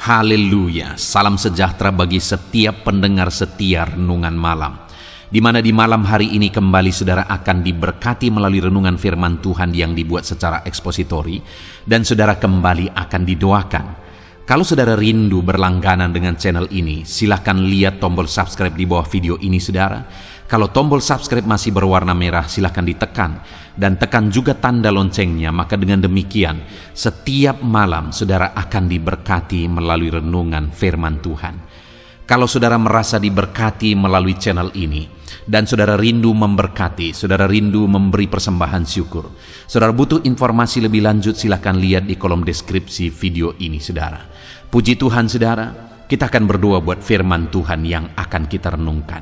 Haleluya, salam sejahtera bagi setiap pendengar setia Renungan Malam, di mana di malam hari ini kembali saudara akan diberkati melalui renungan firman Tuhan yang dibuat secara ekspositori, dan saudara kembali akan didoakan. Kalau saudara rindu berlangganan dengan channel ini, silahkan lihat tombol subscribe di bawah video ini saudara. Kalau tombol subscribe masih berwarna merah, silahkan ditekan. Dan tekan juga tanda loncengnya, maka dengan demikian setiap malam saudara akan diberkati melalui renungan firman Tuhan. Kalau saudara merasa diberkati melalui channel ini, dan saudara rindu memberkati, saudara rindu memberi persembahan syukur, saudara butuh informasi lebih lanjut, silahkan lihat di kolom deskripsi video ini saudara. Puji Tuhan saudara, kita akan berdoa buat firman Tuhan yang akan kita renungkan.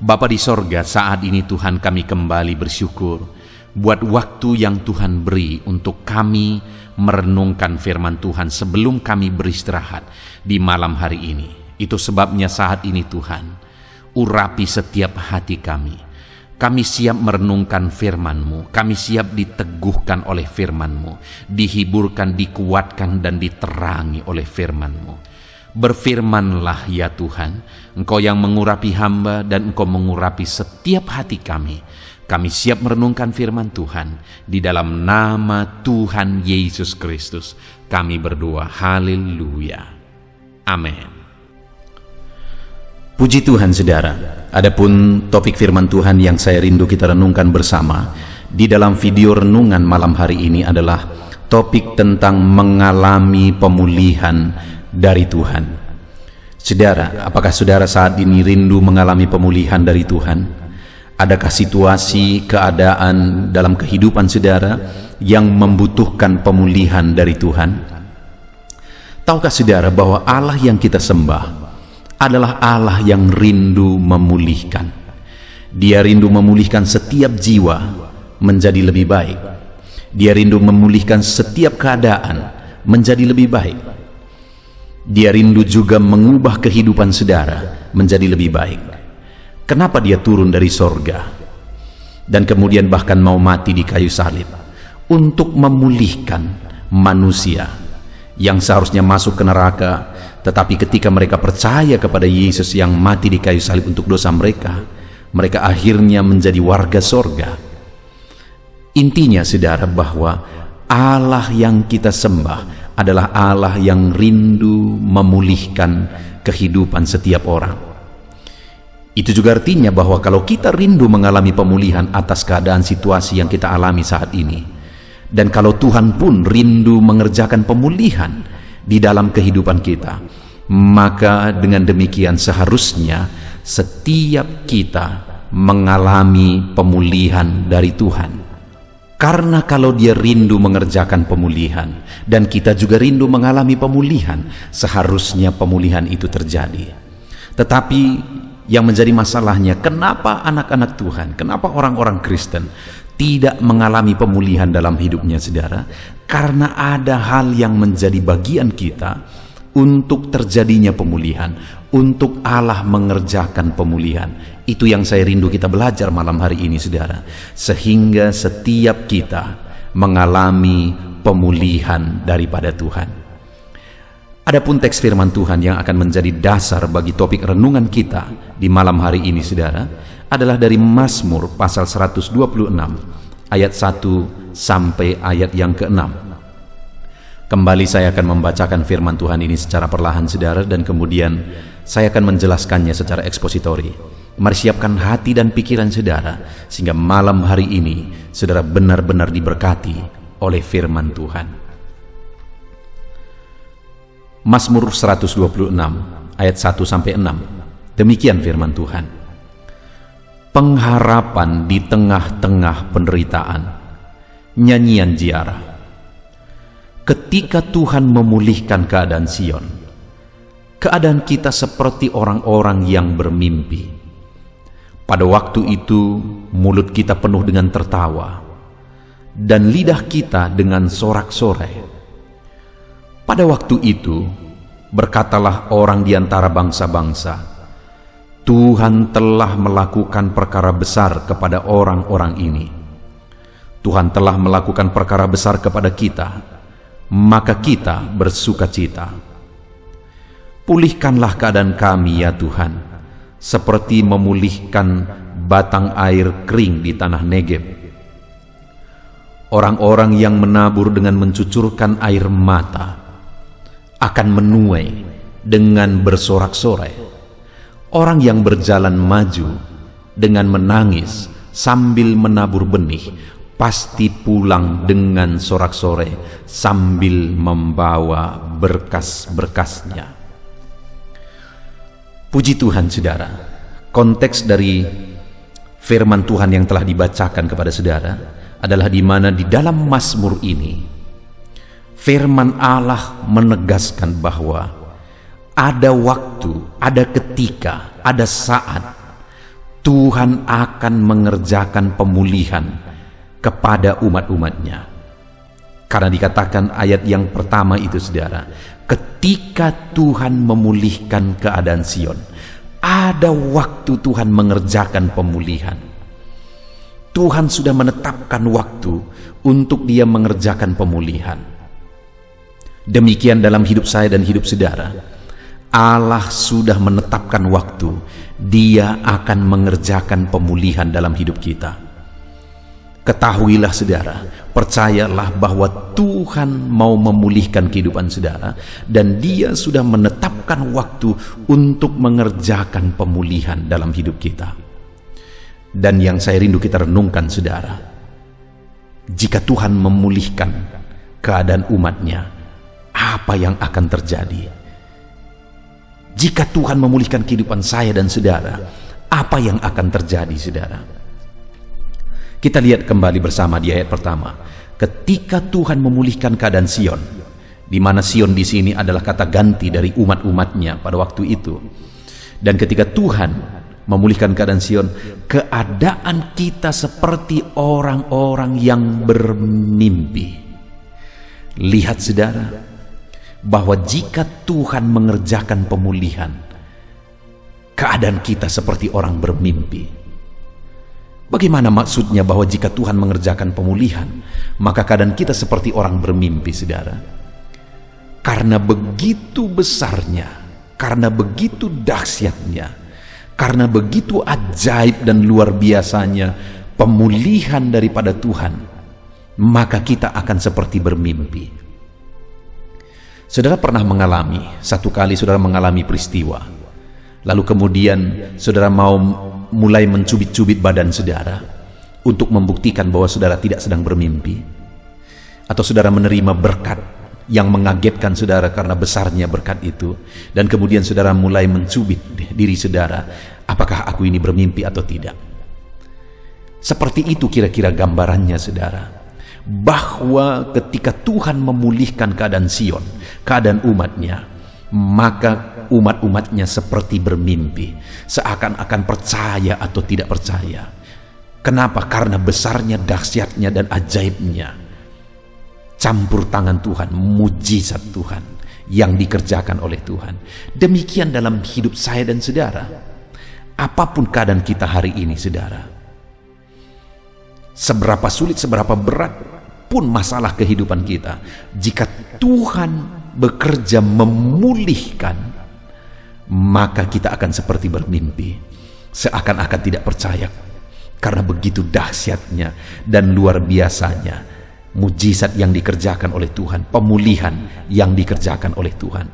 Bapa di sorga, saat ini Tuhan kami kembali bersyukur buat waktu yang Tuhan beri untuk kami merenungkan firman Tuhan sebelum kami beristirahat di malam hari ini. Itu sebabnya saat ini Tuhan, urapi setiap hati kami. Kami siap merenungkan firman-Mu, kami siap diteguhkan oleh firman-Mu, dihiburkan, dikuatkan, dan diterangi oleh firman-Mu. Berfirmanlah ya Tuhan, Engkau yang mengurapi hamba dan Engkau mengurapi setiap hati kami. Kami siap merenungkan firman Tuhan. Di dalam nama Tuhan Yesus Kristus kami berdoa, haleluya, amin. Puji Tuhan saudara, adapun topik firman Tuhan yang saya rindu kita renungkan bersama di dalam video renungan malam hari ini adalah topik tentang mengalami pemulihan dari Tuhan. Saudara, apakah saudara saat ini rindu mengalami pemulihan dari Tuhan? Adakah situasi, keadaan dalam kehidupan saudara yang membutuhkan pemulihan dari Tuhan? Tahukah saudara bahwa Allah yang kita sembah adalah Allah yang rindu memulihkan. Dia rindu memulihkan setiap jiwa menjadi lebih baik. Dia rindu memulihkan setiap keadaan menjadi lebih baik. Dia rindu juga mengubah kehidupan saudara menjadi lebih baik. Kenapa dia turun dari sorga dan kemudian bahkan mau mati di kayu salib? Untuk memulihkan manusia yang seharusnya masuk ke neraka, tetapi ketika mereka percaya kepada Yesus yang mati di kayu salib untuk dosa mereka, mereka akhirnya menjadi warga sorga. Intinya saudara, bahwa Allah yang kita sembah adalah Allah yang rindu memulihkan kehidupan setiap orang. Itu juga artinya bahwa kalau kita rindu mengalami pemulihan atas keadaan situasi yang kita alami saat ini, dan kalau Tuhan pun rindu mengerjakan pemulihan di dalam kehidupan kita, maka dengan demikian seharusnya setiap kita mengalami pemulihan dari Tuhan. Karena kalau dia rindu mengerjakan pemulihan dan kita juga rindu mengalami pemulihan, seharusnya pemulihan itu terjadi. Tetapi yang menjadi masalahnya, kenapa anak-anak Tuhan, kenapa orang-orang Kristen tidak mengalami pemulihan dalam hidupnya saudara? Karena ada hal yang menjadi bagian kita untuk terjadinya pemulihan, untuk Allah mengerjakan pemulihan. Itu yang saya rindu kita belajar malam hari ini saudara, sehingga setiap kita mengalami pemulihan daripada Tuhan. Adapun teks firman Tuhan yang akan menjadi dasar bagi topik renungan kita di malam hari ini saudara adalah dari Mazmur pasal 126 ayat 1 sampai ayat yang ke-6. Kembali saya akan membacakan firman Tuhan ini secara perlahan saudara, dan kemudian saya akan menjelaskannya secara ekspositori. Mari siapkan hati dan pikiran saudara, sehingga malam hari ini saudara benar-benar diberkati oleh firman Tuhan. Mazmur 126 ayat 1 sampai 6. Demikian firman Tuhan. Pengharapan di tengah-tengah penderitaan, nyanyian ziarah. Ketika Tuhan memulihkan keadaan Sion, keadaan kita seperti orang-orang yang bermimpi. Pada waktu itu mulut kita penuh dengan tertawa dan lidah kita dengan sorak-sorai. Pada waktu itu berkatalah orang di antara bangsa-bangsa, Tuhan telah melakukan perkara besar kepada orang-orang ini. Tuhan telah melakukan perkara besar kepada kita, maka kita bersuka cita. Pulihkanlah keadaan kami ya Tuhan, seperti memulihkan batang air kering di tanah Negeb. Orang-orang yang menabur dengan mencucurkan air mata akan menuai dengan bersorak-sorai. Orang yang berjalan maju dengan menangis sambil menabur benih pasti pulang dengan sorak-sorai sambil membawa berkas-berkasnya. Puji Tuhan saudara, konteks dari firman Tuhan yang telah dibacakan kepada saudara adalah di mana di dalam Mazmur ini firman Allah menegaskan bahwa ada waktu, ada ketika, ada saat Tuhan akan mengerjakan pemulihan kepada umat-umatnya. Karena dikatakan ayat yang pertama itu saudara, ketika Tuhan memulihkan keadaan Sion, ada waktu Tuhan mengerjakan pemulihan. Tuhan sudah menetapkan waktu untuk Dia mengerjakan pemulihan. Demikian dalam hidup saya dan hidup saudara. Allah sudah menetapkan waktu Dia akan mengerjakan pemulihan dalam hidup kita. Ketahuilah saudara, percayalah bahwa Tuhan mau memulihkan kehidupan saudara dan Dia sudah menetapkan waktu untuk mengerjakan pemulihan dalam hidup kita. Dan yang saya rindu kita renungkan saudara, jika Tuhan memulihkan keadaan umatnya, apa yang akan terjadi? Jika Tuhan memulihkan kehidupan saya dan saudara, apa yang akan terjadi saudara? Kita lihat kembali bersama di ayat pertama. Ketika Tuhan memulihkan keadaan Sion, di mana Sion di sini adalah kata ganti dari umat-umatnya pada waktu itu. Dan ketika Tuhan memulihkan keadaan Sion, keadaan kita seperti orang-orang yang bermimpi. Lihat saudara, bahwa jika Tuhan mengerjakan pemulihan, keadaan kita seperti orang bermimpi. Bagaimana maksudnya bahwa jika Tuhan mengerjakan pemulihan, maka keadaan kita seperti orang bermimpi, saudara? Karena begitu besarnya, karena begitu dahsyatnya, karena begitu ajaib dan luar biasanya pemulihan daripada Tuhan, maka kita akan seperti bermimpi. Saudara pernah mengalami, satu kali saudara mengalami peristiwa, lalu kemudian saudara mau mulai mencubit-cubit badan saudara untuk membuktikan bahwa saudara tidak sedang bermimpi, atau saudara menerima berkat yang mengagetkan saudara karena besarnya berkat itu, dan kemudian saudara mulai mencubit diri saudara, apakah aku ini bermimpi atau tidak? Seperti itu kira-kira gambarannya saudara, bahwa ketika Tuhan memulihkan keadaan Sion, keadaan umatnya, maka umat-umatnya seperti bermimpi, seakan-akan percaya atau tidak percaya. Kenapa? Karena besarnya, dahsyatnya, dan ajaibnya campur tangan Tuhan, mujizat Tuhan yang dikerjakan oleh Tuhan. Demikian dalam hidup saya dan saudara. Apapun keadaan kita hari ini saudara, seberapa sulit, seberapa berat pun masalah kehidupan kita, jika Tuhan bekerja memulihkan, maka kita akan seperti bermimpi, seakan-akan tidak percaya, karena begitu dahsyatnya dan luar biasanya mujizat yang dikerjakan oleh Tuhan, pemulihan yang dikerjakan oleh Tuhan.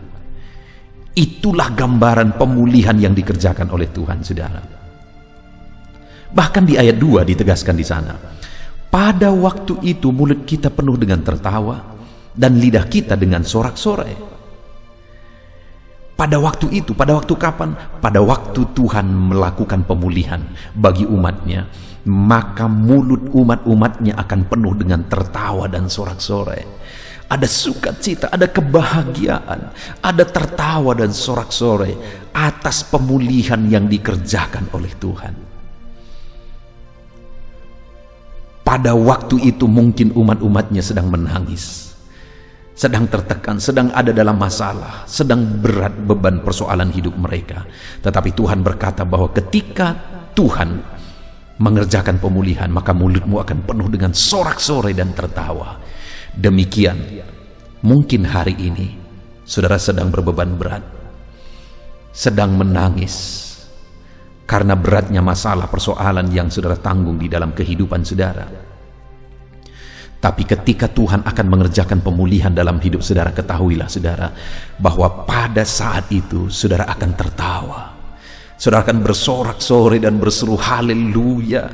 Itulah gambaran pemulihan yang dikerjakan oleh Tuhan, saudara. Bahkan di ayat 2 ditegaskan di sana, pada waktu itu mulut kita penuh dengan tertawa dan lidah kita dengan sorak-sorai. Pada waktu itu, pada waktu kapan? Pada waktu Tuhan melakukan pemulihan bagi umatnya, maka mulut umat-umatnya akan penuh dengan tertawa dan sorak-sorai. Ada sukacita, ada kebahagiaan, ada tertawa dan sorak-sorai atas pemulihan yang dikerjakan oleh Tuhan. Pada waktu itu mungkin umat-umatnya sedang menangis, sedang tertekan, sedang ada dalam masalah, sedang berat beban persoalan hidup mereka. Tetapi Tuhan berkata bahwa ketika Tuhan mengerjakan pemulihan, maka mulutmu akan penuh dengan sorak-sorai dan tertawa. Demikian mungkin hari ini saudara sedang berbeban berat, sedang menangis karena beratnya masalah persoalan yang saudara tanggung di dalam kehidupan saudara. Tapi ketika Tuhan akan mengerjakan pemulihan dalam hidup saudara, ketahuilah saudara bahwa pada saat itu saudara akan tertawa. Saudara akan bersorak-sorai dan berseru haleluya.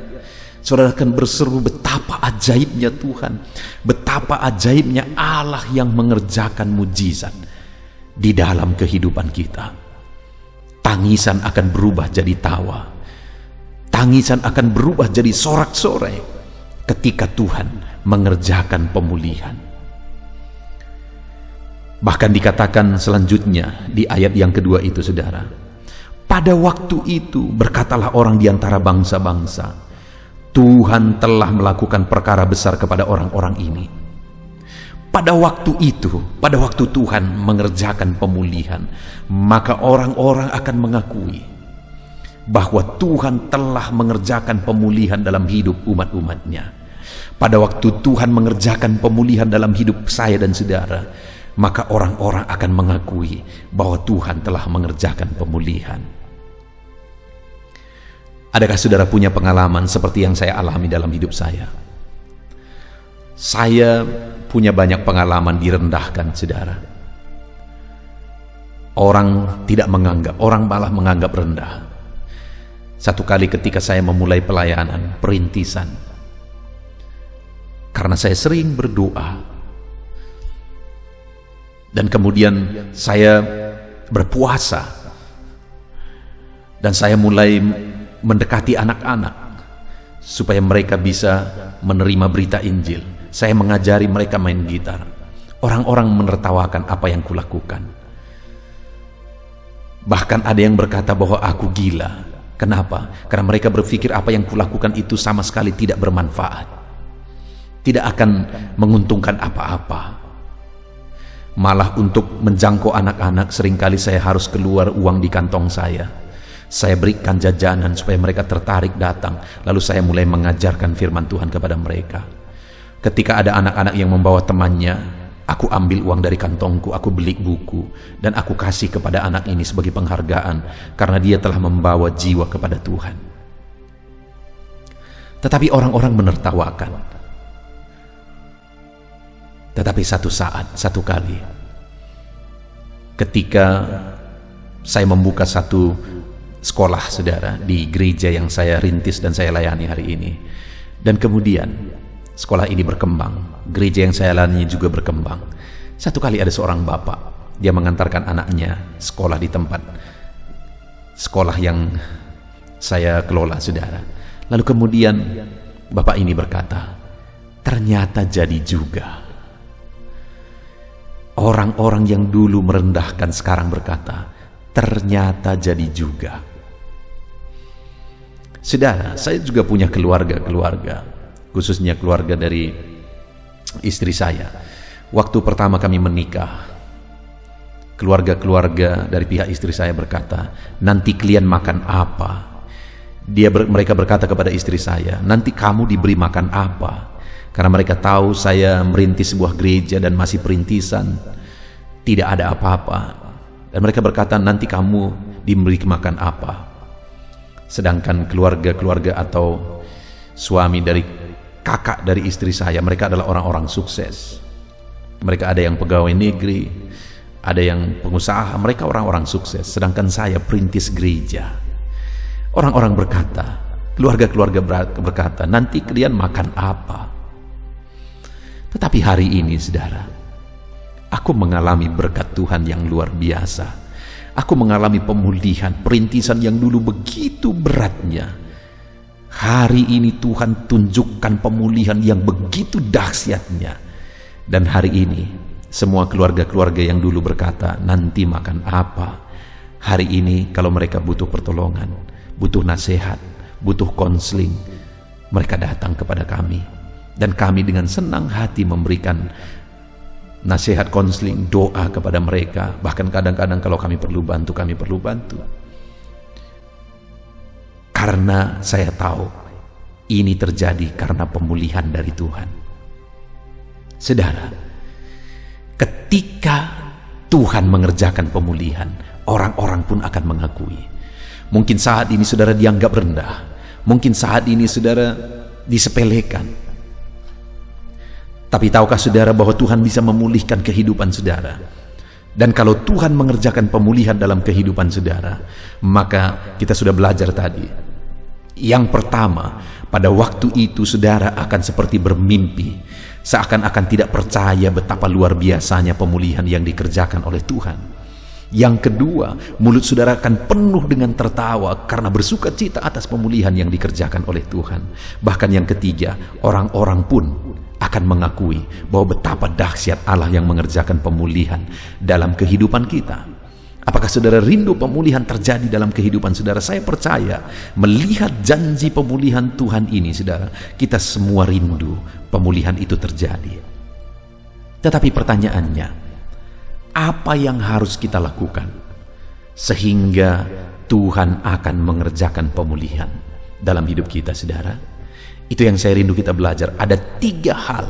Saudara akan berseru betapa ajaibnya Tuhan, betapa ajaibnya Allah yang mengerjakan mujizat di dalam kehidupan kita. Tangisan akan berubah jadi tawa. Tangisan akan berubah jadi sorak-sorai ketika Tuhan mengerjakan pemulihan. Bahkan dikatakan selanjutnya di ayat yang kedua itu saudara, pada waktu itu berkatalah orang di antara bangsa-bangsa, Tuhan telah melakukan perkara besar kepada orang-orang ini. Pada waktu itu, pada waktu Tuhan mengerjakan pemulihan, maka orang-orang akan mengakui bahwa Tuhan telah mengerjakan pemulihan dalam hidup umat-umatnya. Pada waktu Tuhan mengerjakan pemulihan dalam hidup saya dan saudara, maka orang-orang akan mengakui bahwa Tuhan telah mengerjakan pemulihan. Adakah saudara punya pengalaman seperti yang saya alami dalam hidup saya? Saya punya banyak pengalaman direndahkan, saudara. Orang tidak menganggap, orang malah menganggap rendah. Satu kali ketika saya memulai pelayanan, perintisan, karena saya sering berdoa, dan kemudian saya berpuasa, dan saya mulai mendekati anak-anak supaya mereka bisa menerima berita Injil. Saya mengajari mereka main gitar. Orang-orang menertawakan apa yang kulakukan. Bahkan ada yang berkata bahwa aku gila. Kenapa? Karena mereka berpikir apa yang kulakukan itu sama sekali tidak bermanfaat, tidak akan menguntungkan apa-apa. Malah untuk menjangkau anak-anak seringkali saya harus keluar uang di kantong saya. Saya berikan jajanan supaya mereka tertarik datang. Lalu saya mulai mengajarkan firman Tuhan kepada mereka. Ketika ada anak-anak yang membawa temannya, aku ambil uang dari kantongku, aku beli buku, dan aku kasih kepada anak ini sebagai penghargaan karena dia telah membawa jiwa kepada Tuhan. Tetapi orang-orang menertawakan. Tetapi satu saat, satu kali, ketika saya membuka satu sekolah, saudara, di gereja yang saya rintis dan saya layani hari ini, dan kemudian sekolah ini berkembang, gereja yang saya layani juga berkembang. Satu kali ada seorang bapak, dia mengantarkan anaknya sekolah di tempat sekolah yang saya kelola, saudara. Lalu kemudian bapak ini berkata, ternyata jadi juga. Orang-orang yang dulu merendahkan sekarang berkata, ternyata jadi juga. Saudara, saya juga punya keluarga, khususnya keluarga dari istri saya. Waktu pertama kami menikah, keluarga-keluarga dari pihak istri saya berkata, nanti kalian makan apa? Mereka berkata kepada istri saya, nanti kamu diberi makan apa? Karena mereka tahu saya merintis sebuah gereja dan masih perintisan, tidak ada apa-apa. Dan mereka berkata, nanti kamu diberi makan apa? Sedangkan keluarga-keluarga atau suami dari kakak dari istri saya, mereka adalah orang-orang sukses. Mereka ada yang pegawai negeri, ada yang pengusaha, mereka orang-orang sukses. Sedangkan saya perintis gereja. Orang-orang berkata, keluarga-keluarga berkata, nanti kalian makan apa? Tetapi hari ini, saudara, aku mengalami berkat Tuhan yang luar biasa. Aku mengalami pemulihan, perintisan yang dulu begitu beratnya. Hari ini Tuhan tunjukkan pemulihan yang begitu dahsyatnya. Dan hari ini, semua keluarga-keluarga yang dulu berkata, nanti makan apa? Hari ini kalau mereka butuh pertolongan, butuh nasihat, butuh konseling, mereka datang kepada kami. Dan kami dengan senang hati memberikan nasihat, konseling, doa kepada mereka. Bahkan kadang-kadang kalau kami perlu bantu, kami perlu bantu. Karena saya tahu ini terjadi karena pemulihan dari Tuhan. Saudara, ketika Tuhan mengerjakan pemulihan, orang-orang pun akan mengakui. Mungkin saat ini saudara dianggap rendah, mungkin saat ini saudara disepelekan. Tapi tahukah saudara bahwa Tuhan bisa memulihkan kehidupan saudara? Dan kalau Tuhan mengerjakan pemulihan dalam kehidupan saudara, maka kita sudah belajar tadi. Yang pertama, pada waktu itu saudara akan seperti bermimpi, seakan-akan tidak percaya betapa luar biasanya pemulihan yang dikerjakan oleh Tuhan. Yang kedua, mulut saudara akan penuh dengan tertawa karena bersuka cita atas pemulihan yang dikerjakan oleh Tuhan. Bahkan yang ketiga, orang-orang pun akan mengakui bahwa betapa dahsyat Allah yang mengerjakan pemulihan dalam kehidupan kita. Apakah saudara rindu pemulihan terjadi dalam kehidupan saudara? Saya percaya melihat janji pemulihan Tuhan ini, saudara, kita semua rindu pemulihan itu terjadi. Tetapi pertanyaannya, apa yang harus kita lakukan sehingga Tuhan akan mengerjakan pemulihan dalam hidup kita, saudara? Itu yang saya rindu kita belajar. Ada 3 hal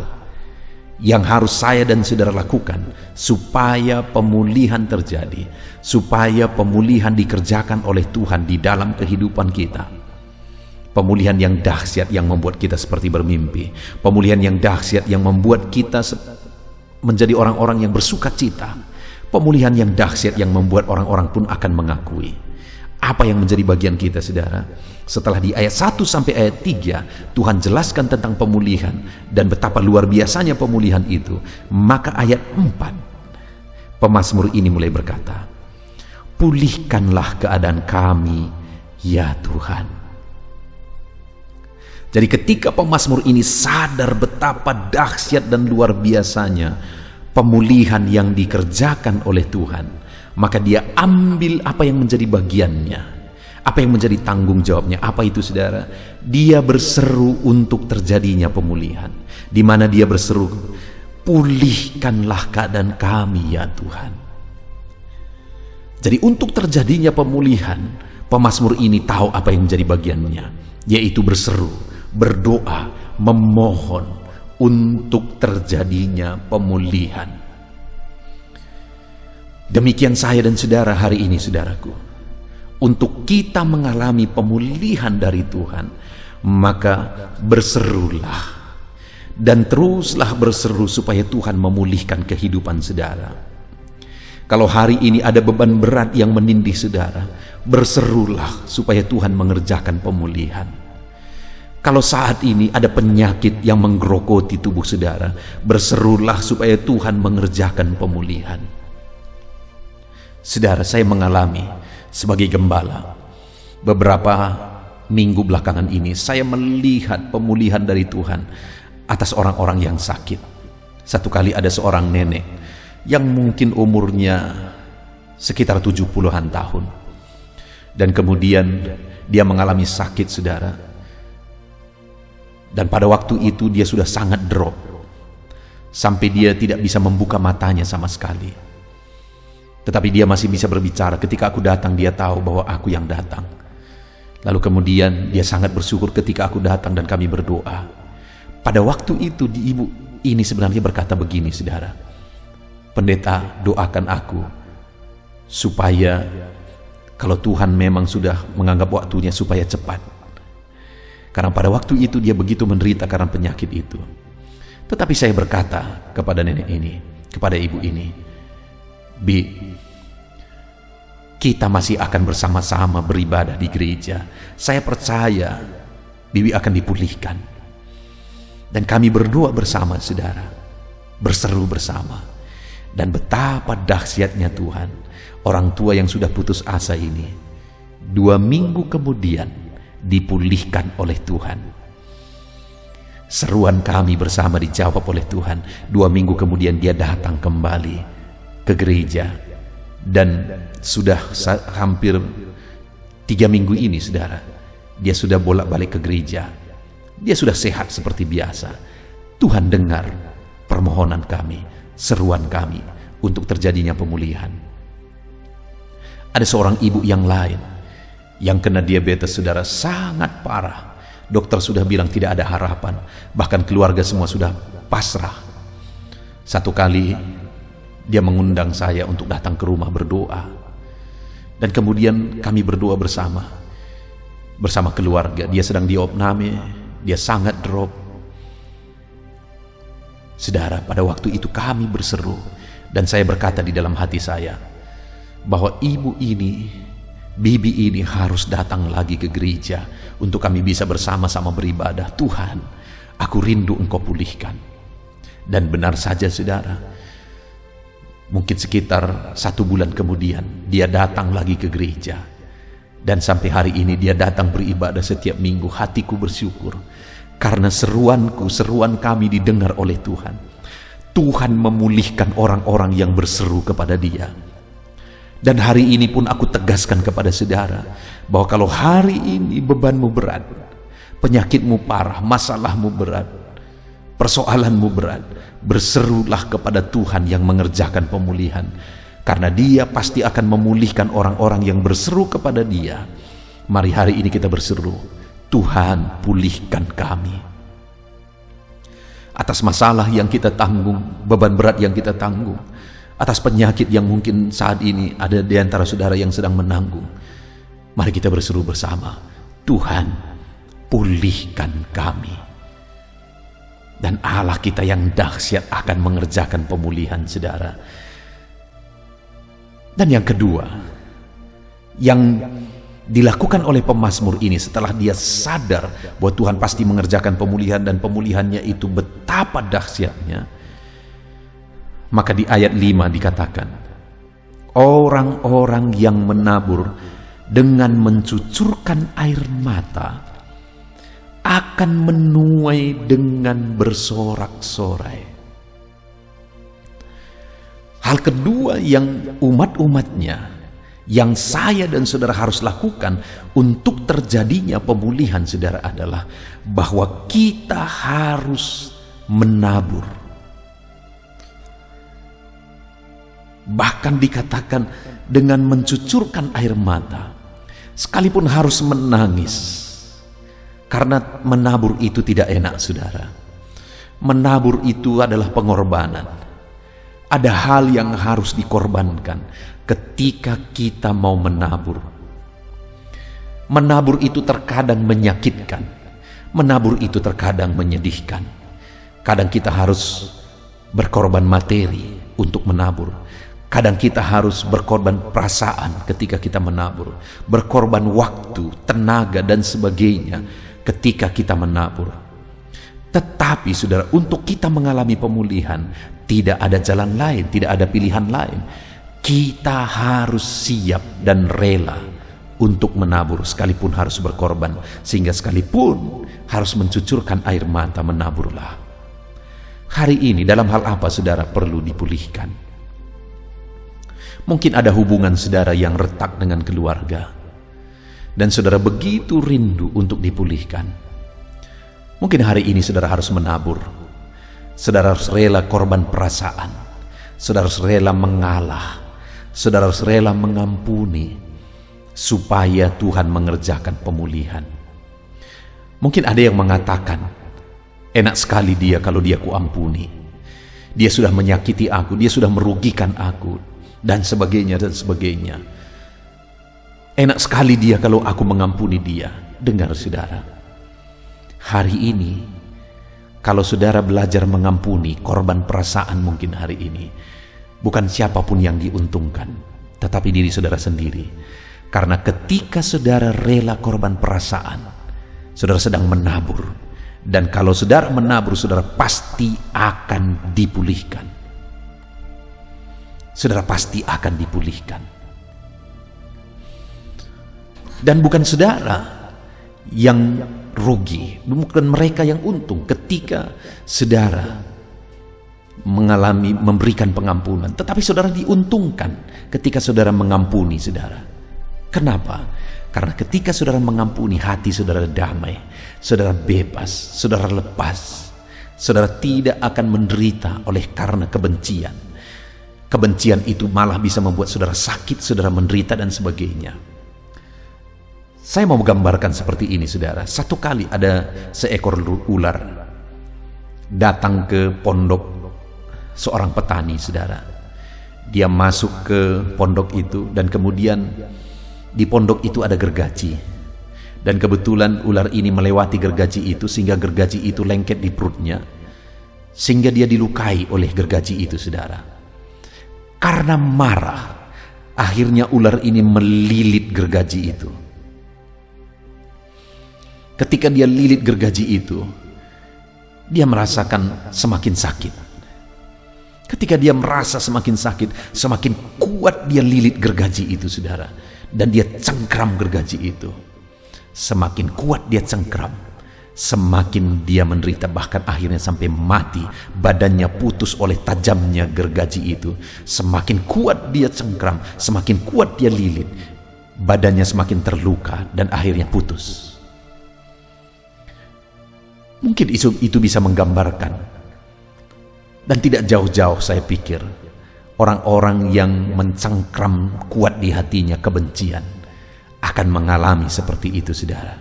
yang harus saya dan saudara lakukan supaya pemulihan terjadi, supaya pemulihan dikerjakan oleh Tuhan di dalam kehidupan kita. Pemulihan yang dahsyat yang membuat kita seperti bermimpi, pemulihan yang dahsyat yang membuat kita menjadi orang-orang yang bersuka cita, pemulihan yang dahsyat yang membuat orang-orang pun akan mengakui. Apa yang menjadi bagian kita, saudara? Setelah di ayat 1 sampai ayat 3 Tuhan jelaskan tentang pemulihan dan betapa luar biasanya pemulihan itu, maka ayat 4 pemazmur ini mulai berkata, "Pulihkanlah keadaan kami, ya Tuhan." Jadi ketika pemazmur ini sadar betapa dahsyat dan luar biasanya pemulihan yang dikerjakan oleh Tuhan, maka dia ambil apa yang menjadi bagiannya, apa yang menjadi tanggung jawabnya. Apa itu, saudara? Dia berseru untuk terjadinya pemulihan, di mana dia berseru, "Pulihkanlah keadaan kami, ya Tuhan." Jadi untuk terjadinya pemulihan, pemazmur ini tahu apa yang menjadi bagiannya, yaitu berseru, berdoa, memohon untuk terjadinya pemulihan. Demikian saya dan saudara hari ini, saudaraku. Untuk kita mengalami pemulihan dari Tuhan, maka berserulah dan teruslah berseru supaya Tuhan memulihkan kehidupan saudara. Kalau hari ini ada beban berat yang menindih saudara, berserulah supaya Tuhan mengerjakan pemulihan. Kalau saat ini ada penyakit yang menggerogoti tubuh saudara, berserulah supaya Tuhan mengerjakan pemulihan. Saudara, saya mengalami sebagai gembala beberapa minggu belakangan ini, saya melihat pemulihan dari Tuhan atas orang-orang yang sakit. Satu kali ada seorang nenek yang mungkin umurnya sekitar 70-an tahun, dan kemudian dia mengalami sakit, saudara, dan pada waktu itu dia sudah sangat drop sampai dia tidak bisa membuka matanya sama sekali. Tetapi dia masih bisa berbicara. Ketika aku datang, dia tahu bahwa aku yang datang. Lalu kemudian dia sangat bersyukur ketika aku datang dan kami berdoa. Pada waktu itu ibu ini sebenarnya berkata begini, saudara, "Pendeta, doakan aku supaya kalau Tuhan memang sudah menganggap waktunya supaya cepat." Karena pada waktu itu dia begitu menderita karena penyakit itu. Tetapi saya berkata kepada nenek ini, kepada ibu ini, "Bi, kita masih akan bersama-sama beribadah di gereja. Saya percaya Bibi akan dipulihkan." Dan kami berdoa bersama, saudara, berseru bersama. Dan betapa dahsyatnya Tuhan, orang tua yang sudah putus asa ini 2 minggu kemudian dipulihkan oleh Tuhan. Seruan kami bersama dijawab oleh Tuhan. 2 minggu kemudian dia datang kembali ke gereja, dan sudah hampir 3 minggu ini, saudara, dia sudah bolak-balik ke gereja. Dia sudah sehat seperti biasa. Tuhan dengar permohonan kami, seruan kami untuk terjadinya pemulihan. Ada seorang ibu yang lain yang kena diabetes, saudara, sangat parah. Dokter sudah bilang tidak ada harapan, bahkan keluarga semua sudah pasrah. Satu kali Dia mengundang saya untuk datang ke rumah berdoa. Dan kemudian kami berdoa bersama keluarga. Dia sedang diopname, dia sangat drop. Saudara, pada waktu itu kami berseru, dan saya berkata di dalam hati saya bahwa ibu ini, bibi ini harus datang lagi ke gereja untuk kami bisa bersama-sama beribadah. Tuhan, aku rindu Engkau pulihkan. Dan benar saja saudara, mungkin sekitar 1 bulan kemudian dia datang lagi ke gereja. Dan sampai hari ini dia datang beribadah setiap minggu. Hatiku bersyukur karena seruan kami didengar oleh Tuhan. Tuhan memulihkan orang-orang yang berseru kepada dia. Dan hari ini pun aku tegaskan kepada saudara bahwa kalau hari ini bebanmu berat, penyakitmu parah, masalahmu berat, persoalanmu berat, berserulah kepada Tuhan yang mengerjakan pemulihan, karena Dia pasti akan memulihkan orang-orang yang berseru kepada Dia. Mari hari ini kita berseru, Tuhan pulihkan kami atas masalah yang kita tanggung, beban berat yang kita tanggung, atas penyakit yang mungkin saat ini ada di antara saudara yang sedang menanggung. Mari kita berseru bersama, Tuhan pulihkan kami. Dan Allah kita yang dahsyat akan mengerjakan pemulihan saudara. Dan yang kedua, yang dilakukan oleh pemazmur ini setelah dia sadar bahwa Tuhan pasti mengerjakan pemulihan dan pemulihannya itu betapa dahsyatnya, maka di ayat 5 dikatakan, orang-orang yang menabur dengan mencucurkan air mata akan menuai dengan bersorak-sorai. Hal kedua yang umat-umatnya, yang saya dan saudara harus lakukan untuk terjadinya pemulihan saudara adalah bahwa kita harus menabur. Bahkan dikatakan dengan mencucurkan air mata, sekalipun harus menangis. Karena menabur itu tidak enak saudara. Menabur itu adalah pengorbanan. Ada hal yang harus dikorbankan ketika kita mau menabur. Menabur itu terkadang menyakitkan. Menabur itu terkadang menyedihkan. Kadang kita harus berkorban materi untuk menabur. Kadang kita harus berkorban perasaan ketika kita menabur. Berkorban waktu, tenaga dan sebagainya ketika kita menabur. Tetapi saudara, untuk kita mengalami pemulihan tidak ada jalan lain, tidak ada pilihan lain. Kita harus siap dan rela untuk menabur, sekalipun harus berkorban, sehingga sekalipun harus mencucurkan air mata, menaburlah. Hari ini dalam hal apa saudara perlu dipulihkan? Mungkin ada hubungan saudara yang retak dengan keluarga, dan saudara begitu rindu untuk dipulihkan. Mungkin hari ini saudara harus menabur. Saudara harus rela korban perasaan. Saudara harus rela mengalah. Saudara harus rela mengampuni, supaya Tuhan mengerjakan pemulihan. Mungkin ada yang mengatakan, enak sekali dia kalau dia kuampuni. Dia sudah menyakiti aku, dia sudah merugikan aku, dan sebagainya dan sebagainya. Enak sekali dia kalau aku mengampuni dia. Dengar saudara, hari ini kalau saudara belajar mengampuni korban perasaan, mungkin hari ini bukan siapapun yang diuntungkan, tetapi diri saudara sendiri. Karena ketika saudara rela korban perasaan, saudara sedang menabur. Dan kalau saudara menabur, saudara pasti akan dipulihkan. Saudara pasti akan dipulihkan. Dan bukan saudara yang rugi, bukan mereka yang untung ketika saudara memberikan pengampunan, tetapi saudara diuntungkan ketika saudara mengampuni saudara. Kenapa? Karena ketika saudara mengampuni, hati saudara damai, saudara bebas, saudara lepas, saudara tidak akan menderita oleh karena kebencian. Kebencian itu malah bisa membuat saudara sakit, saudara menderita dan sebagainya. Saya mau menggambarkan seperti ini saudara. Satu kali ada seekor ular datang ke pondok seorang petani saudara. Dia masuk ke pondok itu, dan kemudian di pondok itu ada gergaji. Dan kebetulan ular ini melewati gergaji itu, sehingga gergaji itu lengket di perutnya, sehingga dia dilukai oleh gergaji itu, saudara. Karena marah, akhirnya ular ini melilit gergaji itu. Ketika dia lilit gergaji itu, dia merasakan semakin sakit. Ketika dia merasa semakin sakit, semakin kuat dia lilit gergaji itu, saudara. Dan dia cengkram gergaji itu. Semakin kuat dia cengkram, semakin dia menderita, bahkan akhirnya sampai mati. Badannya putus oleh tajamnya gergaji itu. Semakin kuat dia cengkram, semakin kuat dia lilit, badannya semakin terluka dan akhirnya putus. Mungkin itu bisa menggambarkan, dan tidak jauh-jauh saya pikir, orang-orang yang mencengkram kuat di hatinya kebencian akan mengalami seperti itu, saudara.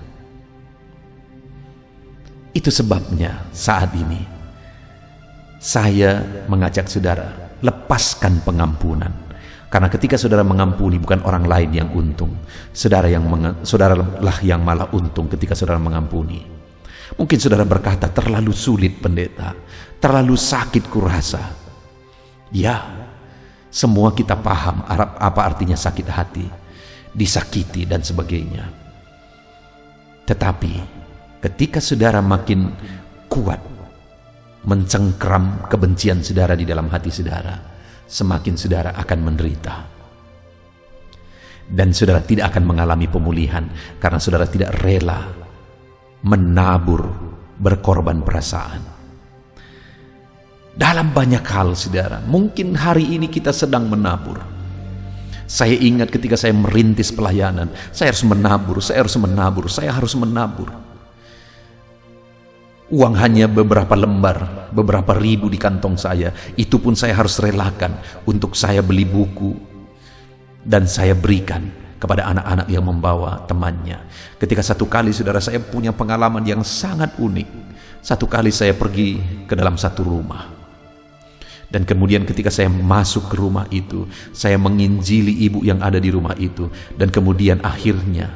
Itu sebabnya saat ini saya mengajak saudara, lepaskan pengampunan. Karena ketika saudara mengampuni, bukan orang lain yang untung, saudaralah yang malah untung ketika saudara mengampuni. Mungkin saudara berkata, terlalu sulit pendeta, terlalu sakit kurasa. Ya, semua kita paham apa artinya sakit hati, disakiti dan sebagainya. Tetapi ketika saudara makin kuat mencengkram kebencian saudara di dalam hati saudara, semakin saudara akan menderita. Dan saudara tidak akan mengalami pemulihan karena saudara tidak rela menabur, berkorban perasaan. Dalam banyak hal, saudara, mungkin hari ini kita sedang menabur. Saya ingat ketika saya merintis pelayanan, saya harus menabur, saya harus menabur. Uang hanya beberapa lembar, beberapa ribu di kantong saya. Itu pun saya harus relakan untuk saya beli buku dan saya berikan kepada anak-anak yang membawa temannya. Ketika satu kali, saudara, saya punya pengalaman yang sangat unik. Satu kali saya pergi ke dalam satu rumah, dan kemudian ketika saya masuk ke rumah itu, saya menginjili ibu yang ada di rumah itu. Dan kemudian akhirnya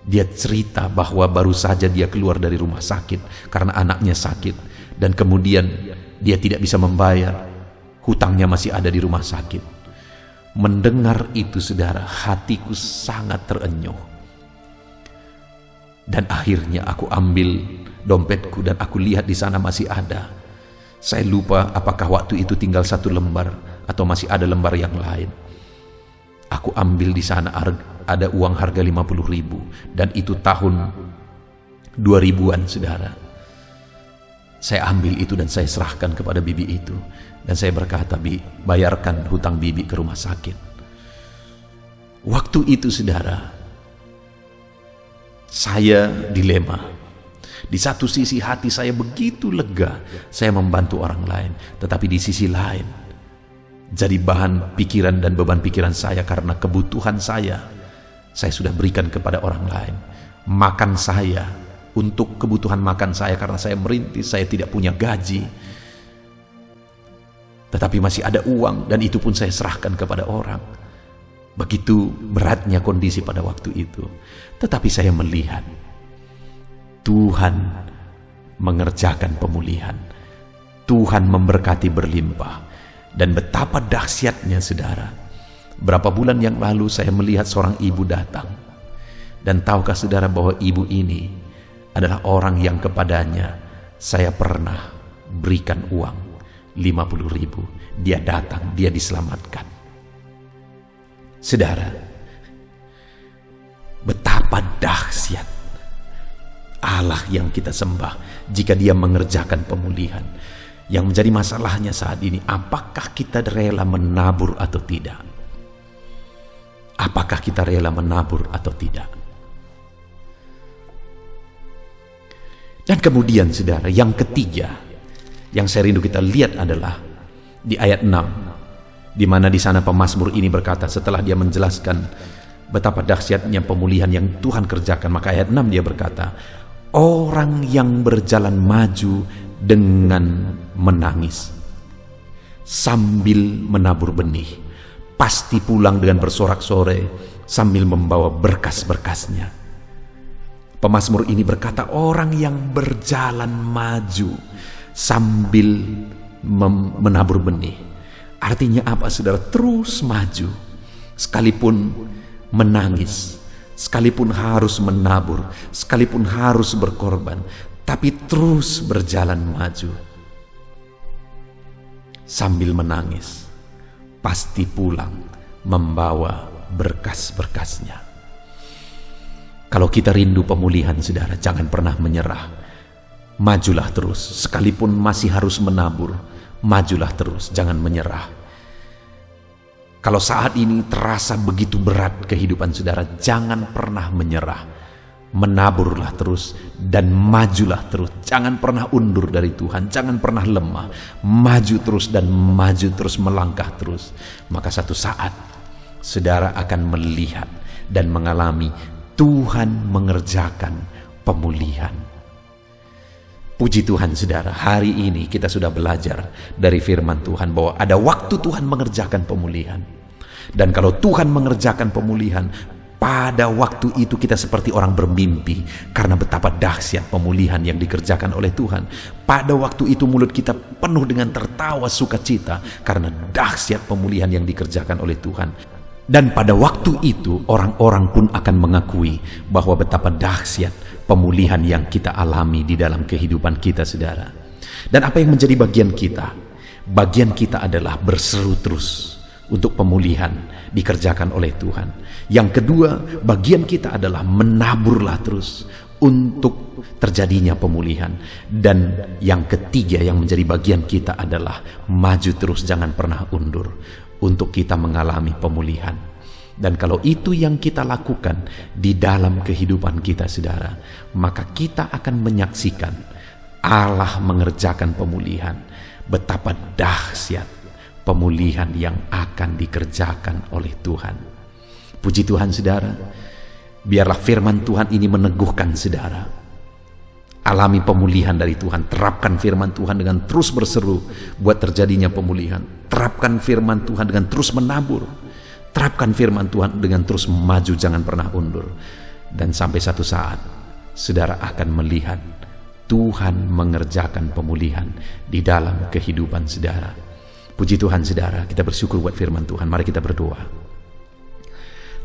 dia cerita bahwa baru saja dia keluar dari rumah sakit karena anaknya sakit, dan kemudian dia tidak bisa membayar, hutangnya masih ada di rumah sakit. Mendengar itu, saudara, hatiku sangat terenyuh. Dan akhirnya aku ambil dompetku dan aku lihat di sana masih ada. Saya lupa apakah waktu itu tinggal satu lembar atau masih ada lembar yang lain. Aku ambil di sana, ada uang harga 50.000, dan itu tahun 2000-an, saudara. Saya ambil itu dan saya serahkan kepada bibi itu. Dan saya berkata, "Bi, bayarkan hutang bibi ke rumah sakit." Waktu itu, saudara, saya dilema. Di satu sisi hati saya begitu lega, saya membantu orang lain. Tetapi di sisi lain, jadi bahan pikiran dan beban pikiran saya karena kebutuhan saya sudah berikan kepada orang lain. Makan saya, untuk kebutuhan makan saya, karena saya merintis, saya tidak punya gaji, tetapi masih ada uang, dan itu pun saya serahkan kepada orang. Begitu beratnya kondisi pada waktu itu. Tetapi saya melihat Tuhan mengerjakan pemulihan, Tuhan memberkati berlimpah. Dan betapa dahsyatnya, saudara, berapa bulan yang lalu saya melihat seorang ibu datang. Dan tahukah saudara bahwa ibu ini adalah orang yang kepadanya saya pernah berikan uang 50.000. Dia datang, dia diselamatkan. Saudara, betapa dahsyat Allah yang kita sembah jika Dia mengerjakan pemulihan. Yang menjadi masalahnya saat ini, apakah kita rela menabur atau tidak? Apakah kita rela menabur atau tidak? Dan kemudian, saudara, yang ketiga yang saya rindu kita lihat adalah di ayat 6, di mana di sana pemazmur ini berkata, setelah dia menjelaskan betapa dahsyatnya pemulihan yang Tuhan kerjakan, maka ayat 6 dia berkata, orang yang berjalan maju dengan menangis sambil menabur benih, pasti pulang dengan bersorak-sorai sambil membawa berkas-berkasnya. Pemazmur ini berkata, orang yang berjalan maju sambil menabur benih. Artinya apa, saudara? Terus maju, sekalipun menangis, sekalipun harus menabur, sekalipun harus berkorban, tapi terus berjalan maju. Sambil menangis, pasti pulang membawa berkas-berkasnya. Kalau kita rindu pemulihan, saudara, jangan pernah menyerah. Majulah terus, sekalipun masih harus menabur, majulah terus, jangan menyerah. Kalau saat ini terasa begitu berat kehidupan saudara, jangan pernah menyerah. Menaburlah terus dan majulah terus. Jangan pernah undur dari Tuhan, jangan pernah lemah. Maju terus dan maju terus, melangkah terus. Maka satu saat saudara akan melihat dan mengalami Tuhan mengerjakan pemulihan. Puji Tuhan, saudara, hari ini kita sudah belajar dari firman Tuhan bahwa ada waktu Tuhan mengerjakan pemulihan. Dan kalau Tuhan mengerjakan pemulihan, pada waktu itu kita seperti orang bermimpi, karena betapa dahsyat pemulihan yang dikerjakan oleh Tuhan. Pada waktu itu mulut kita penuh dengan tertawa sukacita karena dahsyat pemulihan yang dikerjakan oleh Tuhan. Dan pada waktu itu orang-orang pun akan mengakui bahwa betapa dahsyat pemulihan yang kita alami di dalam kehidupan kita, saudara. Dan apa yang menjadi bagian kita? Bagian kita adalah berseru terus untuk pemulihan dikerjakan oleh Tuhan. Yang kedua, bagian kita adalah menaburlah terus untuk terjadinya pemulihan. Dan yang ketiga yang menjadi bagian kita adalah maju terus, jangan pernah undur untuk kita mengalami pemulihan. Dan kalau itu yang kita lakukan di dalam kehidupan kita, saudara, maka kita akan menyaksikan Allah mengerjakan pemulihan. Betapa dahsyat pemulihan yang akan dikerjakan oleh Tuhan. Puji Tuhan, saudara. Biarlah firman Tuhan ini meneguhkan saudara. Alami pemulihan dari Tuhan. Terapkan firman Tuhan dengan terus berseru buat terjadinya pemulihan. Terapkan firman Tuhan dengan terus menabur. Terapkan firman Tuhan dengan terus maju, jangan pernah undur. Dan sampai satu saat saudara akan melihat Tuhan mengerjakan pemulihan di dalam kehidupan saudara. Puji Tuhan, saudara, kita bersyukur buat firman Tuhan. Mari kita berdoa.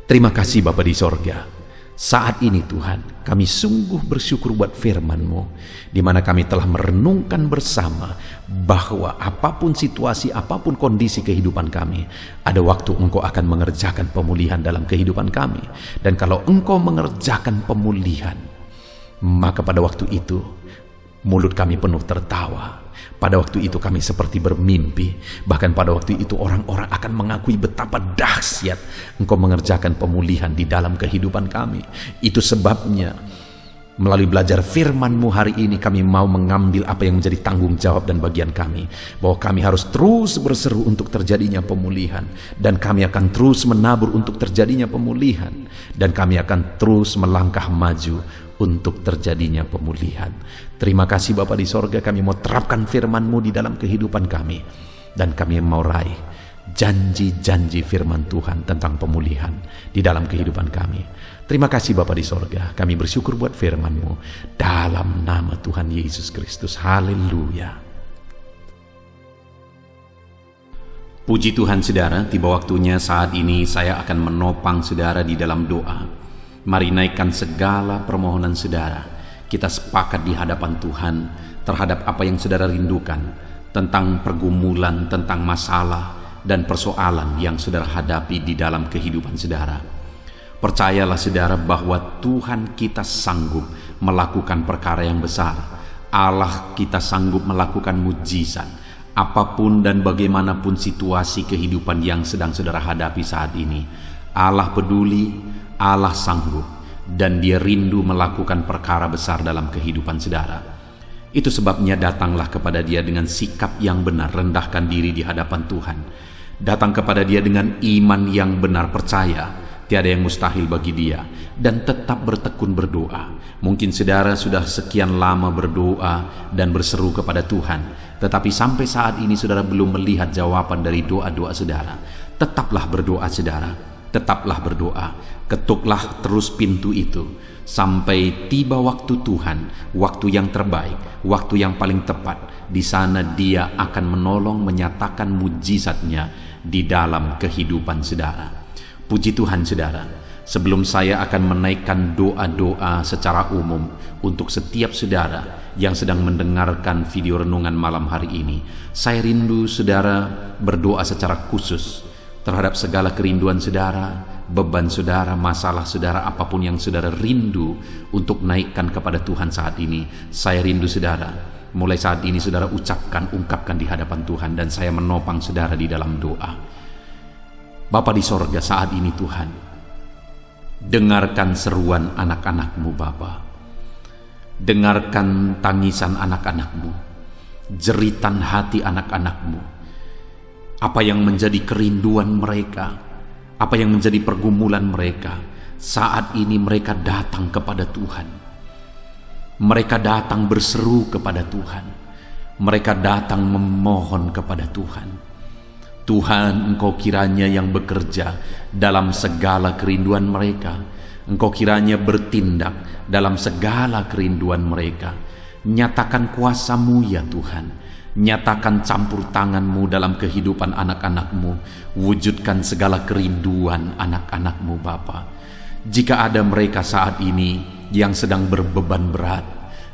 Terima kasih Bapa di sorga. Saat ini Tuhan, kami sungguh bersyukur buat firman-Mu, di mana kami telah merenungkan bersama bahwa apapun situasi, apapun kondisi kehidupan kami, ada waktu Engkau akan mengerjakan pemulihan dalam kehidupan kami. Dan kalau Engkau mengerjakan pemulihan, maka pada waktu itu mulut kami penuh tertawa. Pada waktu itu kami seperti bermimpi. Bahkan pada waktu itu orang-orang akan mengakui betapa dahsyat Engkau mengerjakan pemulihan di dalam kehidupan kami. Itu sebabnya melalui belajar firman-Mu hari ini kami mau mengambil apa yang menjadi tanggung jawab dan bagian kami, bahwa kami harus terus berseru untuk terjadinya pemulihan, dan kami akan terus menabur untuk terjadinya pemulihan, dan kami akan terus melangkah maju untuk terjadinya pemulihan. Terima kasih Bapa di sorga, kami mau terapkan firman-Mu di dalam kehidupan kami, dan kami mau raih janji-janji firman Tuhan tentang pemulihan di dalam kehidupan kami. Terima kasih Bapa di sorga, kami bersyukur buat firman-Mu dalam nama Tuhan Yesus Kristus. Haleluya. Puji Tuhan, saudara, tiba waktunya saat ini saya akan menopang saudara di dalam doa. Mari naikkan segala permohonan saudara. Kita sepakat di hadapan Tuhan terhadap apa yang saudara rindukan, tentang pergumulan, tentang masalah dan persoalan yang saudara hadapi di dalam kehidupan saudara. Percayalah saudara bahwa Tuhan kita sanggup melakukan perkara yang besar. Allah kita sanggup melakukan mujizat. Apapun dan bagaimanapun situasi kehidupan yang sedang saudara hadapi saat ini, Allah peduli, Allah sanggup, dan Dia rindu melakukan perkara besar dalam kehidupan saudara. Itu sebabnya datanglah kepada Dia dengan sikap yang benar, rendahkan diri di hadapan Tuhan. Datang kepada Dia dengan iman yang benar, percaya tiada yang mustahil bagi Dia, dan tetap bertekun berdoa. Mungkin saudara sudah sekian lama berdoa dan berseru kepada Tuhan, tetapi sampai saat ini saudara belum melihat jawaban dari doa-doa saudara. Tetaplah berdoa saudara, tetaplah berdoa. Ketuklah terus pintu itu sampai tiba waktu Tuhan, waktu yang terbaik, waktu yang paling tepat. Di sana Dia akan menolong, menyatakan mujizatnya di dalam kehidupan saudara. Puji Tuhan saudara, sebelum saya akan menaikkan doa-doa secara umum untuk setiap saudara yang sedang mendengarkan video renungan malam hari ini, saya rindu saudara berdoa secara khusus terhadap segala kerinduan saudara, beban saudara, masalah saudara, apapun yang saudara rindu untuk naikkan kepada Tuhan saat ini. Saya rindu saudara, mulai saat ini saudara ungkapkan di hadapan Tuhan, dan saya menopang saudara di dalam doa. Bapa di sorga, saat ini Tuhan, dengarkan seruan anak-anak-Mu Bapa. Dengarkan tangisan anak-anak-Mu, jeritan hati anak-anak-Mu. Apa yang menjadi kerinduan mereka, apa yang menjadi pergumulan mereka, saat ini mereka datang kepada Tuhan. Mereka datang berseru kepada Tuhan. Mereka datang memohon kepada Tuhan. Tuhan, Engkau kiranya yang bekerja dalam segala kerinduan mereka. Engkau kiranya bertindak dalam segala kerinduan mereka. Nyatakan kuasa-Mu ya Tuhan. Nyatakan campur tangan-Mu dalam kehidupan anak-anak-Mu. Wujudkan segala kerinduan anak-anak-Mu Bapa. Jika ada mereka saat ini yang sedang berbeban berat,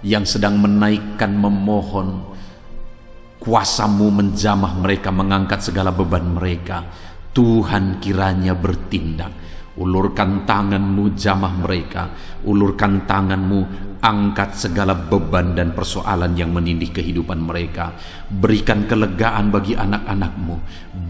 yang sedang menaikkan, memohon, kuasa-Mu menjamah mereka, mengangkat segala beban mereka, Tuhan kiranya bertindak. Ulurkan tangan-Mu, jamah mereka. Ulurkan tangan-Mu, angkat segala beban dan persoalan yang menindih kehidupan mereka. Berikan kelegaan bagi anak-anak-Mu.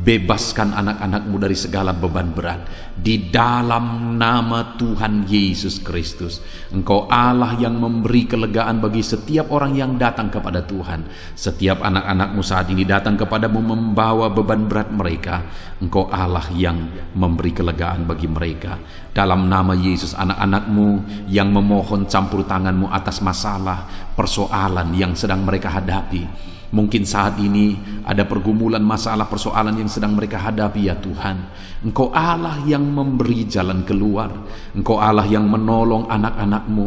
Bebaskan anak-anak-Mu dari segala beban berat. Di dalam nama Tuhan Yesus Kristus, Engkau Allah yang memberi kelegaan bagi setiap orang yang datang kepada Tuhan. Setiap anak-anak-Mu saat ini datang kepadamu membawa beban berat mereka. Engkau Allah yang memberi kelegaan bagi mereka. Dalam nama Yesus, anak-anak-Mu yang memohon campur tangan-Mu atas masalah, persoalan yang sedang mereka hadapi. Mungkin saat ini ada pergumulan, masalah, persoalan yang sedang mereka hadapi ya Tuhan. Engkau Allah yang memberi jalan keluar. Engkau Allah yang menolong anak-anak-Mu.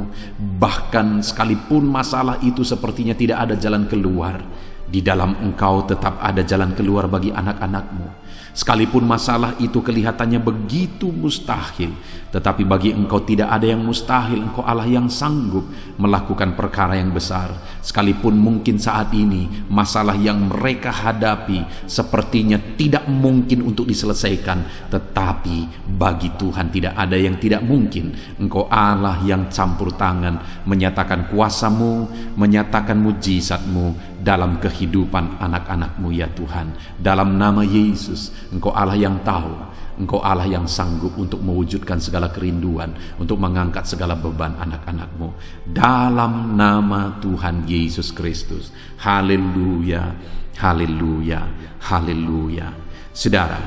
Bahkan sekalipun masalah itu sepertinya tidak ada jalan keluar, di dalam Engkau tetap ada jalan keluar bagi anak-anak-Mu. Sekalipun masalah itu kelihatannya begitu mustahil, tetapi bagi Engkau tidak ada yang mustahil. Engkau Allah yang sanggup melakukan perkara yang besar. Sekalipun mungkin saat ini masalah yang mereka hadapi sepertinya tidak mungkin untuk diselesaikan, tetapi bagi Tuhan tidak ada yang tidak mungkin. Engkau Allah yang campur tangan, menyatakan kuasa-Mu, menyatakan mujizat-Mu dalam kehidupan anak-anak-Mu ya Tuhan. Dalam nama Yesus, Engkau Allah yang tahu, Engkau Allah yang sanggup untuk mewujudkan segala kerinduan, untuk mengangkat segala beban anak-anak-Mu. Dalam nama Tuhan Yesus Kristus. Haleluya, haleluya, haleluya. Saudara,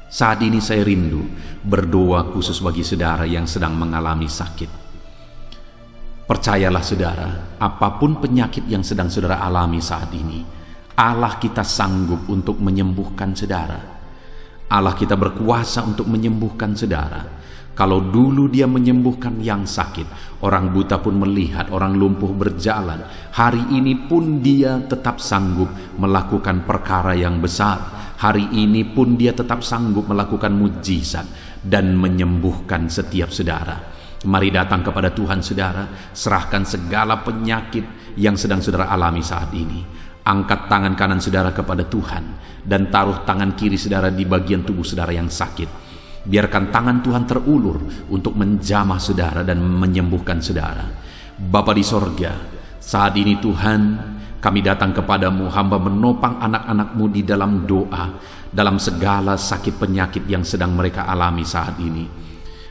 saat ini saya rindu berdoa khusus bagi saudara yang sedang mengalami sakit. Percayalah saudara, apapun penyakit yang sedang saudara alami saat ini, Allah kita sanggup untuk menyembuhkan saudara. Allah kita berkuasa untuk menyembuhkan saudara. Kalau dulu Dia menyembuhkan yang sakit, orang buta pun melihat, orang lumpuh berjalan. Hari ini pun Dia tetap sanggup melakukan perkara yang besar. Hari ini pun Dia tetap sanggup melakukan mujizat dan menyembuhkan setiap saudara. Mari datang kepada Tuhan saudara, serahkan segala penyakit yang sedang saudara alami saat ini. Angkat tangan kanan saudara kepada Tuhan dan taruh tangan kiri saudara di bagian tubuh saudara yang sakit. Biarkan tangan Tuhan terulur untuk menjamah saudara dan menyembuhkan saudara. Bapa di sorga, saat ini Tuhan, kami datang kepadamu, hamba menopang anak-anak-Mu di dalam doa, dalam segala sakit penyakit yang sedang mereka alami saat ini.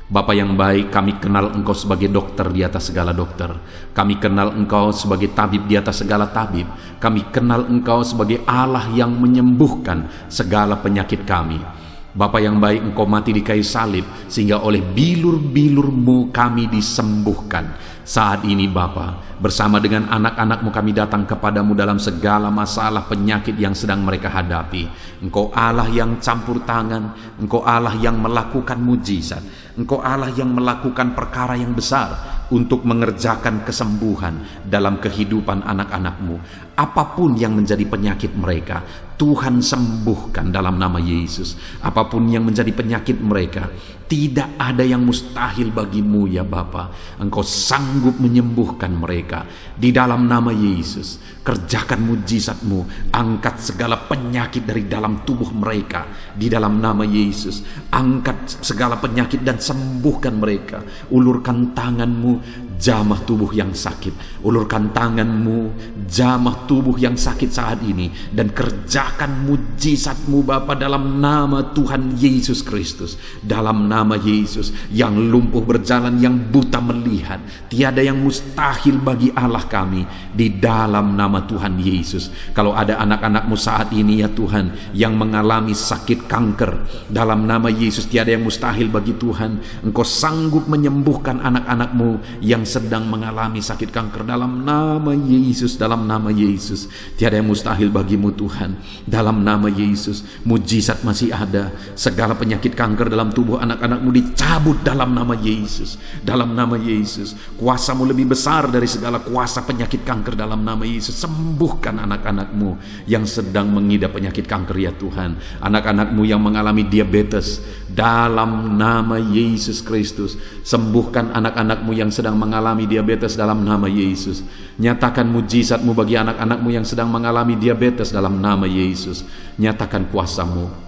Bapa yang baik, kami kenal Engkau sebagai dokter di atas segala dokter. Kami kenal Engkau sebagai tabib di atas segala tabib. Kami kenal Engkau sebagai Allah yang menyembuhkan segala penyakit kami. Bapa yang baik, Engkau mati di kayu salib sehingga oleh bilur-bilur-Mu kami disembuhkan. Saat ini Bapa, bersama dengan anak-anak-Mu kami datang kepadamu dalam segala masalah penyakit yang sedang mereka hadapi. Engkau Allah yang campur tangan, Engkau Allah yang melakukan mujizat, Engkau Allah yang melakukan perkara yang besar untuk mengerjakan kesembuhan dalam kehidupan anak-anak-Mu. Apapun yang menjadi penyakit mereka, Tuhan sembuhkan dalam nama Yesus. Apapun yang menjadi penyakit mereka, tidak ada yang mustahil bagi-Mu ya Bapa. Engkau sanggup menyembuhkan mereka di dalam nama Yesus. Kerjakan mujizat-Mu, angkat segala penyakit dari dalam tubuh mereka di dalam nama Yesus. Angkat segala penyakit dan sembuhkan mereka. Ulurkan tangan-Mu, jamah tubuh yang sakit. Ulurkan tangan-Mu, jamah tubuh yang sakit saat ini, dan kerjakan mujizat-Mu Bapa dalam nama Tuhan Yesus Kristus. Dalam nama Yesus, yang lumpuh berjalan, yang buta melihat, tiada yang mustahil bagi Allah kami di dalam nama Tuhan Yesus. Kalau ada anak-anak-Mu saat ini ya Tuhan yang mengalami sakit kanker, dalam nama Yesus tiada yang mustahil bagi Tuhan. Engkau sanggup menyembuhkan anak-anak-Mu yang sedang mengalami sakit kanker dalam nama Yesus. Dalam nama Yesus tiada yang mustahil bagi-Mu Tuhan. Dalam nama Yesus, mujizat masih ada. Segala penyakit kanker dalam tubuh anak-anak-Mu dicabut dalam nama Yesus. Dalam nama Yesus, kuasa-Mu lebih besar dari segala kuasa penyakit kanker dalam nama Yesus. Sembuhkan anak-anak-Mu yang sedang mengidap penyakit kanker ya Tuhan. Anak-anak-Mu yang mengalami diabetes, dalam nama Yesus Kristus, sembuhkan anak-anak-Mu yang sedang mengalami diabetes dalam nama Yesus. Nyatakan mujizat-Mu bagi anak-anak-Mu yang sedang mengalami diabetes dalam nama Yesus. Nyatakan kuasa-Mu,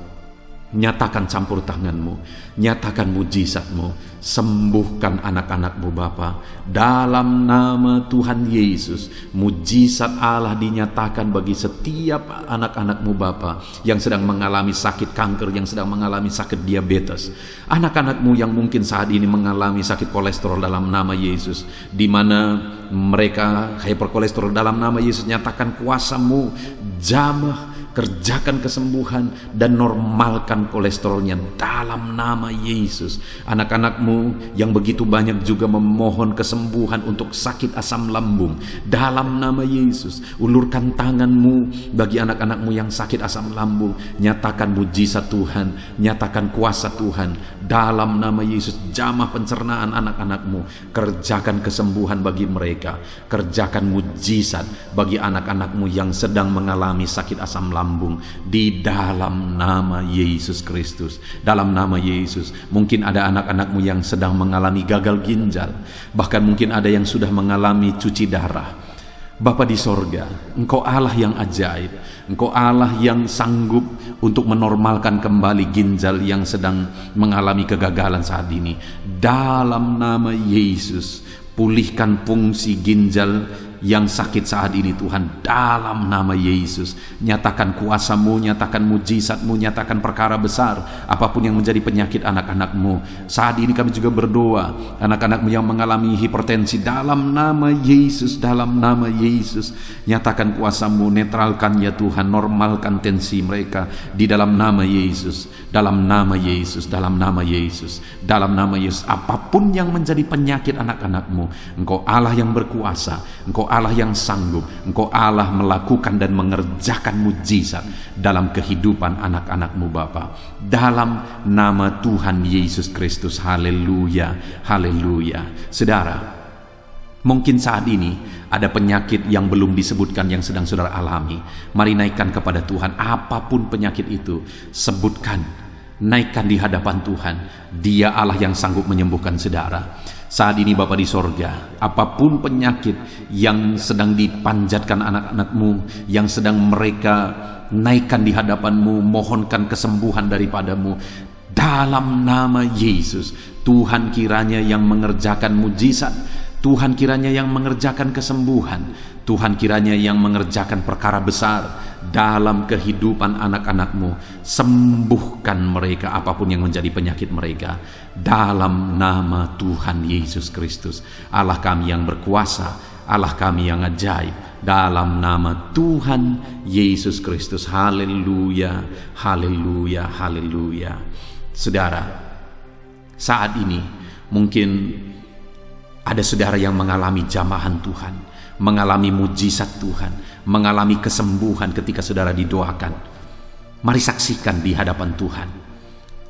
nyatakan campur tangan-Mu, nyatakan mujizat-Mu. Sembuhkan anak-anak-Mu Bapa dalam nama Tuhan Yesus. Mujizat Allah dinyatakan bagi setiap anak-anak-Mu Bapa yang sedang mengalami sakit kanker, yang sedang mengalami sakit diabetes. Anak-anak-Mu yang mungkin saat ini mengalami sakit kolesterol dalam nama Yesus, di mana mereka hyperkolesterol dalam nama Yesus. Nyatakan kuasa-Mu, jamah, kerjakan kesembuhan dan normalkan kolesterolnya dalam nama Yesus. Anak-anak-Mu yang begitu banyak juga memohon kesembuhan untuk sakit asam lambung dalam nama Yesus. Ulurkan tangan-Mu bagi anak-anak-Mu yang sakit asam lambung. Nyatakan mujizat Tuhan, nyatakan kuasa Tuhan dalam nama Yesus. Jamah pencernaan anak-anak-Mu, kerjakan kesembuhan bagi mereka. Kerjakan mujizat bagi anak-anak-Mu yang sedang mengalami sakit asam lambung di dalam nama Yesus Kristus. Dalam nama Yesus, mungkin ada anak-anak-Mu yang sedang mengalami gagal ginjal, bahkan mungkin ada yang sudah mengalami cuci darah. Bapa di sorga, Engkau Allah yang ajaib. Engkau Allah yang sanggup untuk menormalkan kembali ginjal yang sedang mengalami kegagalan saat ini. Dalam nama Yesus, pulihkan fungsi ginjal yang sakit saat ini Tuhan, dalam nama Yesus. Nyatakan kuasa-Mu, nyatakan mujizat-Mu, nyatakan perkara besar apapun yang menjadi penyakit anak-anak-Mu. Saat ini kami juga berdoa, anak-anak-Mu yang mengalami hipertensi, dalam nama Yesus, dalam nama Yesus, nyatakan kuasa-Mu, netralkan ya Tuhan, normalkan tensi mereka di dalam nama Yesus. Dalam nama Yesus, dalam nama Yesus, dalam nama Yesus. Apapun yang menjadi penyakit anak-anak-Mu, Engkau Allah yang berkuasa, Engkau Allah yang sanggup, Engkau Allah melakukan dan mengerjakan mujizat dalam kehidupan anak-anak-Mu Bapa. Dalam nama Tuhan Yesus Kristus. Haleluya, haleluya. Saudara, mungkin saat ini ada penyakit yang belum disebutkan yang sedang saudara alami. Mari naikkan kepada Tuhan apapun penyakit itu, sebutkan, naikkan di hadapan Tuhan. Dia Allah yang sanggup menyembuhkan saudara. Saat ini Bapa di sorga, apapun penyakit yang sedang dipanjatkan anak-anak-Mu, yang sedang mereka naikkan di hadapan-Mu, mohonkan kesembuhan daripada-Mu, dalam nama Yesus, Tuhan kiranya yang mengerjakan mujizat, Tuhan kiranya yang mengerjakan kesembuhan, Tuhan kiranya yang mengerjakan perkara besar dalam kehidupan anak-anak-Mu. Sembuhkan mereka apapun yang menjadi penyakit mereka, dalam nama Tuhan Yesus Kristus. Allah kami yang berkuasa, Allah kami yang ajaib, dalam nama Tuhan Yesus Kristus. Haleluya, haleluya, haleluya. Saudara, saat ini mungkin ada saudara yang mengalami jamahan Tuhan, mengalami mujizat Tuhan, mengalami kesembuhan ketika saudara didoakan. Mari saksikan di hadapan Tuhan.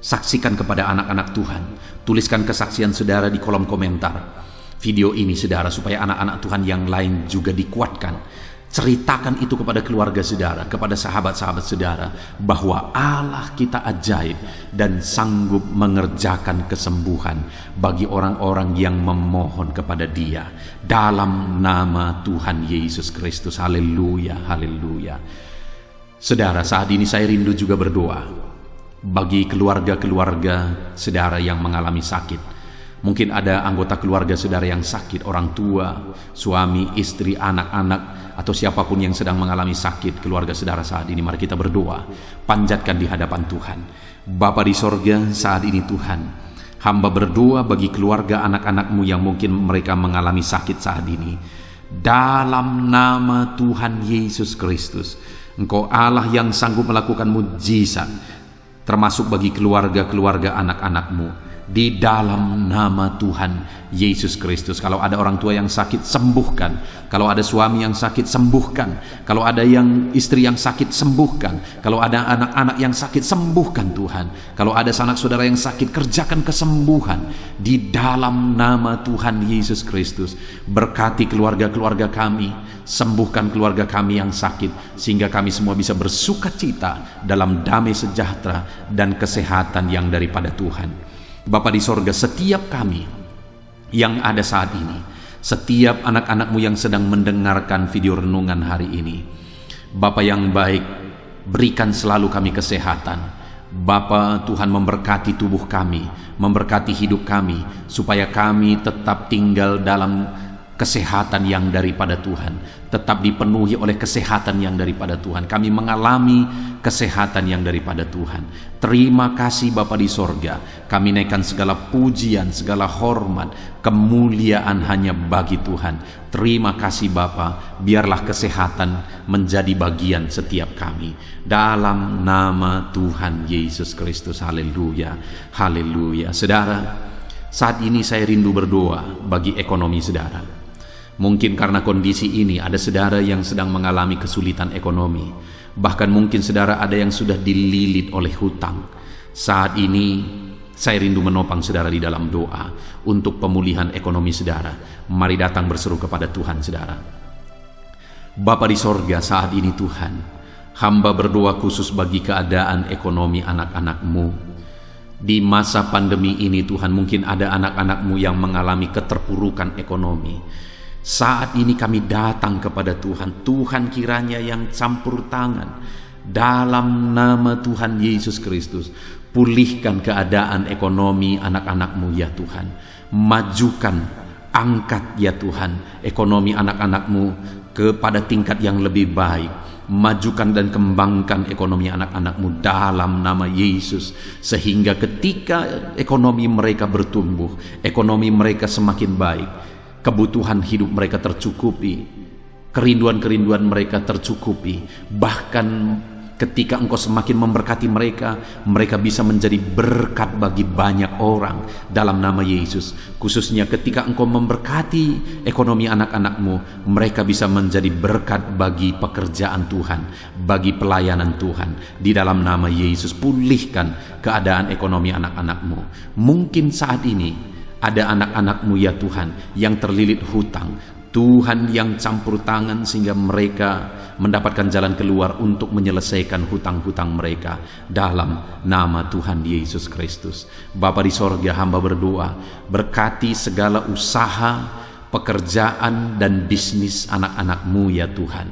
Saksikan kepada anak-anak Tuhan. Tuliskan kesaksian saudara di kolom komentar video ini, saudara, supaya anak-anak Tuhan yang lain juga dikuatkan. Ceritakan itu kepada keluarga saudara, kepada sahabat-sahabat saudara, bahwa Allah kita ajaib dan sanggup mengerjakan kesembuhan bagi orang-orang yang memohon kepada Dia, dalam nama Tuhan Yesus Kristus. Haleluya, haleluya. Saudara, saat ini saya rindu juga berdoa bagi keluarga-keluarga saudara yang mengalami sakit. Mungkin ada anggota keluarga saudara yang sakit, orang tua, suami, istri, anak-anak, atau siapapun yang sedang mengalami sakit. Keluarga saudara saat ini, mari kita berdoa, panjatkan di hadapan Tuhan. Bapa di sorga, saat ini Tuhan, hamba berdoa bagi keluarga anak-anak-Mu yang mungkin mereka mengalami sakit saat ini. Dalam nama Tuhan Yesus Kristus, Engkau Allah yang sanggup melakukan mujizat, termasuk bagi keluarga-keluarga anak-anak-Mu. Di dalam nama Tuhan Yesus Kristus. Kalau ada orang tua yang sakit, sembuhkan. Kalau ada suami yang sakit, sembuhkan. Kalau ada yang istri yang sakit, sembuhkan. Kalau ada anak-anak yang sakit, sembuhkan Tuhan. Kalau ada sanak saudara yang sakit, kerjakan kesembuhan di dalam nama Tuhan Yesus Kristus. Berkati keluarga-keluarga kami, sembuhkan keluarga kami yang sakit, sehingga kami semua bisa bersuka cita dalam damai sejahtera dan kesehatan yang daripada Tuhan. Bapa di sorga, setiap kami yang ada saat ini, setiap anak-anak-Mu yang sedang mendengarkan video renungan hari ini, Bapa yang baik, berikan selalu kami kesehatan. Bapa, Tuhan memberkati tubuh kami, memberkati hidup kami, supaya kami tetap tinggal dalam kesehatan yang daripada Tuhan, tetap dipenuhi oleh kesehatan yang daripada Tuhan. Kami mengalami kesehatan yang daripada Tuhan. Terima kasih Bapa di sorga. Kami naikkan segala pujian, segala hormat, kemuliaan hanya bagi Tuhan. Terima kasih Bapa. Biarlah kesehatan menjadi bagian setiap kami, dalam nama Tuhan Yesus Kristus. Haleluya, haleluya. Saudara, saat ini saya rindu berdoa bagi ekonomi saudara. Mungkin karena kondisi ini ada saudara yang sedang mengalami kesulitan ekonomi. Bahkan mungkin saudara ada yang sudah dililit oleh hutang. Saat ini saya rindu menopang saudara di dalam doa untuk pemulihan ekonomi saudara. Mari datang berseru kepada Tuhan saudara. Bapa di sorga, saat ini Tuhan, hamba berdoa khusus bagi keadaan ekonomi anak-anak-Mu. Di masa pandemi ini Tuhan, mungkin ada anak-anak-Mu yang mengalami keterpurukan ekonomi. Saat ini kami datang kepada Tuhan. Tuhan kiranya yang campur tangan, dalam nama Tuhan Yesus Kristus. Pulihkan keadaan ekonomi anak-anak-Mu ya Tuhan. Majukan, angkat ya Tuhan ekonomi anak-anak-Mu kepada tingkat yang lebih baik. Majukan dan kembangkan ekonomi anak-anak-Mu dalam nama Yesus, sehingga ketika ekonomi mereka bertumbuh, ekonomi mereka semakin baik, kebutuhan hidup mereka tercukupi, kerinduan-kerinduan mereka tercukupi. Bahkan ketika Engkau semakin memberkati mereka, mereka bisa menjadi berkat bagi banyak orang dalam nama Yesus. Khususnya ketika Engkau memberkati ekonomi anak-anak-Mu, mereka bisa menjadi berkat bagi pekerjaan Tuhan, bagi pelayanan Tuhan. Di dalam nama Yesus, pulihkan keadaan ekonomi anak-anak-Mu. Mungkin saat ini ada anak-anak-Mu ya Tuhan yang terlilit hutang. Tuhan yang campur tangan sehingga mereka mendapatkan jalan keluar untuk menyelesaikan hutang-hutang mereka dalam nama Tuhan Yesus Kristus. Bapa di sorga, hamba berdoa, berkati segala usaha, pekerjaan dan bisnis anak-anak-Mu ya Tuhan,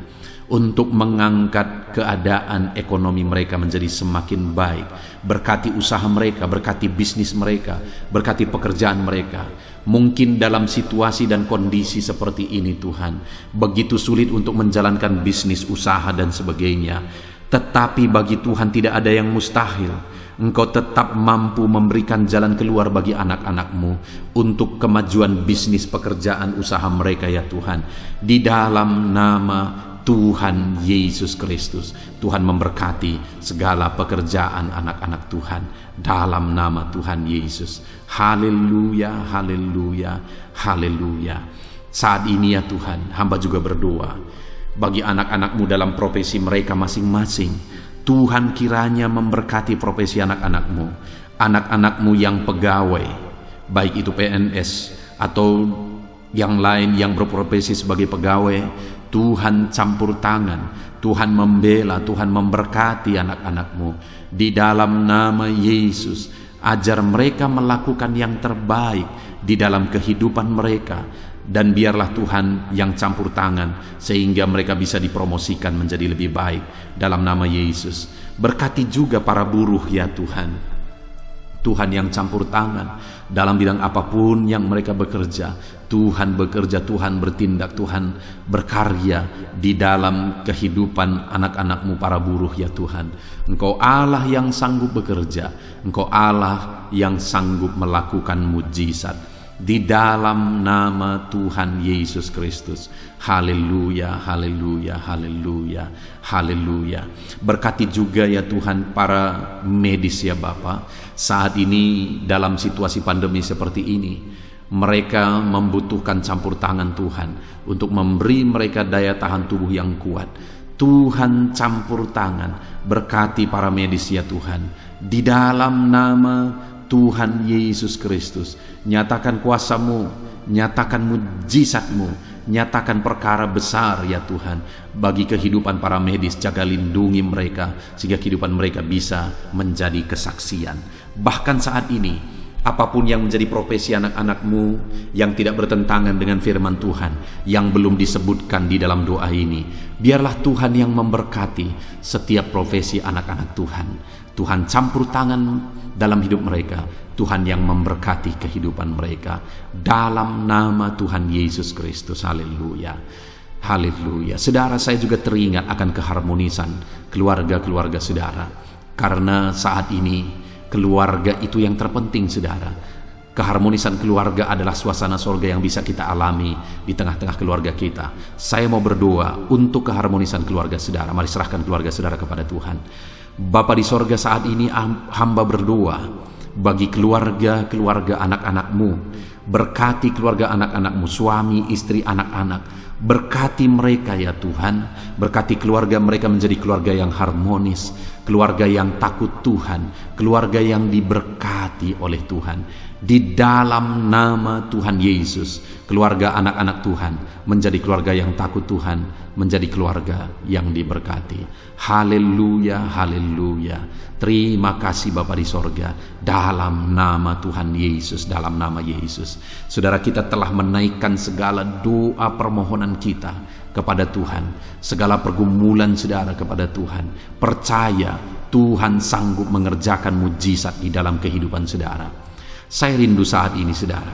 untuk mengangkat keadaan ekonomi mereka menjadi semakin baik. Berkati usaha mereka, berkati bisnis mereka, berkati pekerjaan mereka. Mungkin dalam situasi dan kondisi seperti ini Tuhan, begitu sulit untuk menjalankan bisnis, usaha dan sebagainya. Tetapi bagi Tuhan tidak ada yang mustahil. Engkau tetap mampu memberikan jalan keluar bagi anak-anak-Mu untuk kemajuan bisnis, pekerjaan, usaha mereka ya Tuhan. Di dalam nama Tuhan Yesus Kristus, Tuhan memberkati segala pekerjaan anak-anak Tuhan dalam nama Tuhan Yesus. Haleluya, haleluya, haleluya. Saat ini ya Tuhan, hamba juga berdoa bagi anak-anak-Mu dalam profesi mereka masing-masing. Tuhan kiranya memberkati profesi anak-anak-Mu, anak-anak-Mu yang pegawai, baik itu PNS atau yang lain yang berprofesi sebagai pegawai. Tuhan campur tangan, Tuhan membela, Tuhan memberkati anak-anak-Mu di dalam nama Yesus. Ajar mereka melakukan yang terbaik di dalam kehidupan mereka, dan biarlah Tuhan yang campur tangan sehingga mereka bisa dipromosikan menjadi lebih baik dalam nama Yesus. Berkati juga para buruh ya Tuhan, Tuhan yang campur tangan dalam bidang apapun yang mereka bekerja. Tuhan bekerja, Tuhan bertindak, Tuhan berkarya di dalam kehidupan anak-anak-Mu para buruh ya Tuhan. Engkau Allah yang sanggup bekerja, Engkau Allah yang sanggup melakukan mujizat di dalam nama Tuhan Yesus Kristus. Haleluya, haleluya, haleluya, haleluya. Berkati juga ya Tuhan para medis ya Bapa. Saat ini dalam situasi pandemi seperti ini, mereka membutuhkan campur tangan Tuhan untuk memberi mereka daya tahan tubuh yang kuat. Tuhan campur tangan, berkati para medis ya Tuhan di dalam nama Tuhan Yesus Kristus. Nyatakan kuasa-Mu, nyatakan mujizat-Mu, nyatakan perkara besar ya Tuhan bagi kehidupan para medis. Jaga lindungi mereka sehingga kehidupan mereka bisa menjadi kesaksian. Bahkan saat ini, apapun yang menjadi profesi anak-anak-Mu yang tidak bertentangan dengan firman Tuhan yang belum disebutkan di dalam doa ini, biarlah Tuhan yang memberkati setiap profesi anak-anak Tuhan. Tuhan campur tangan dalam hidup mereka, Tuhan yang memberkati kehidupan mereka dalam nama Tuhan Yesus Kristus. Haleluya, haleluya. Saudara, saya juga teringat akan keharmonisan keluarga-keluarga saudara, karena saat ini keluarga itu yang terpenting saudara. Keharmonisan keluarga adalah suasana sorga yang bisa kita alami di tengah-tengah keluarga kita. Saya mau berdoa untuk keharmonisan keluarga saudara. Mari serahkan keluarga saudara kepada Tuhan. Bapa di sorga, saat ini hamba berdoa bagi keluarga-keluarga anak-anak-Mu. Berkati keluarga anak-anak-Mu, suami, istri, anak-anak. Berkati mereka ya Tuhan. Berkati keluarga mereka menjadi keluarga yang harmonis, keluarga yang takut Tuhan, keluarga yang diberkati oleh Tuhan. Di dalam nama Tuhan Yesus, keluarga anak-anak Tuhan menjadi keluarga yang takut Tuhan, menjadi keluarga yang diberkati. Haleluya, haleluya. Terima kasih Bapa di sorga, dalam nama Tuhan Yesus, dalam nama Yesus. Saudara, kita telah menaikkan segala doa permohonan kita kepada Tuhan, segala pergumulan saudara kepada Tuhan. Percaya Tuhan sanggup mengerjakan mujizat di dalam kehidupan saudara. Saya rindu saat ini saudara,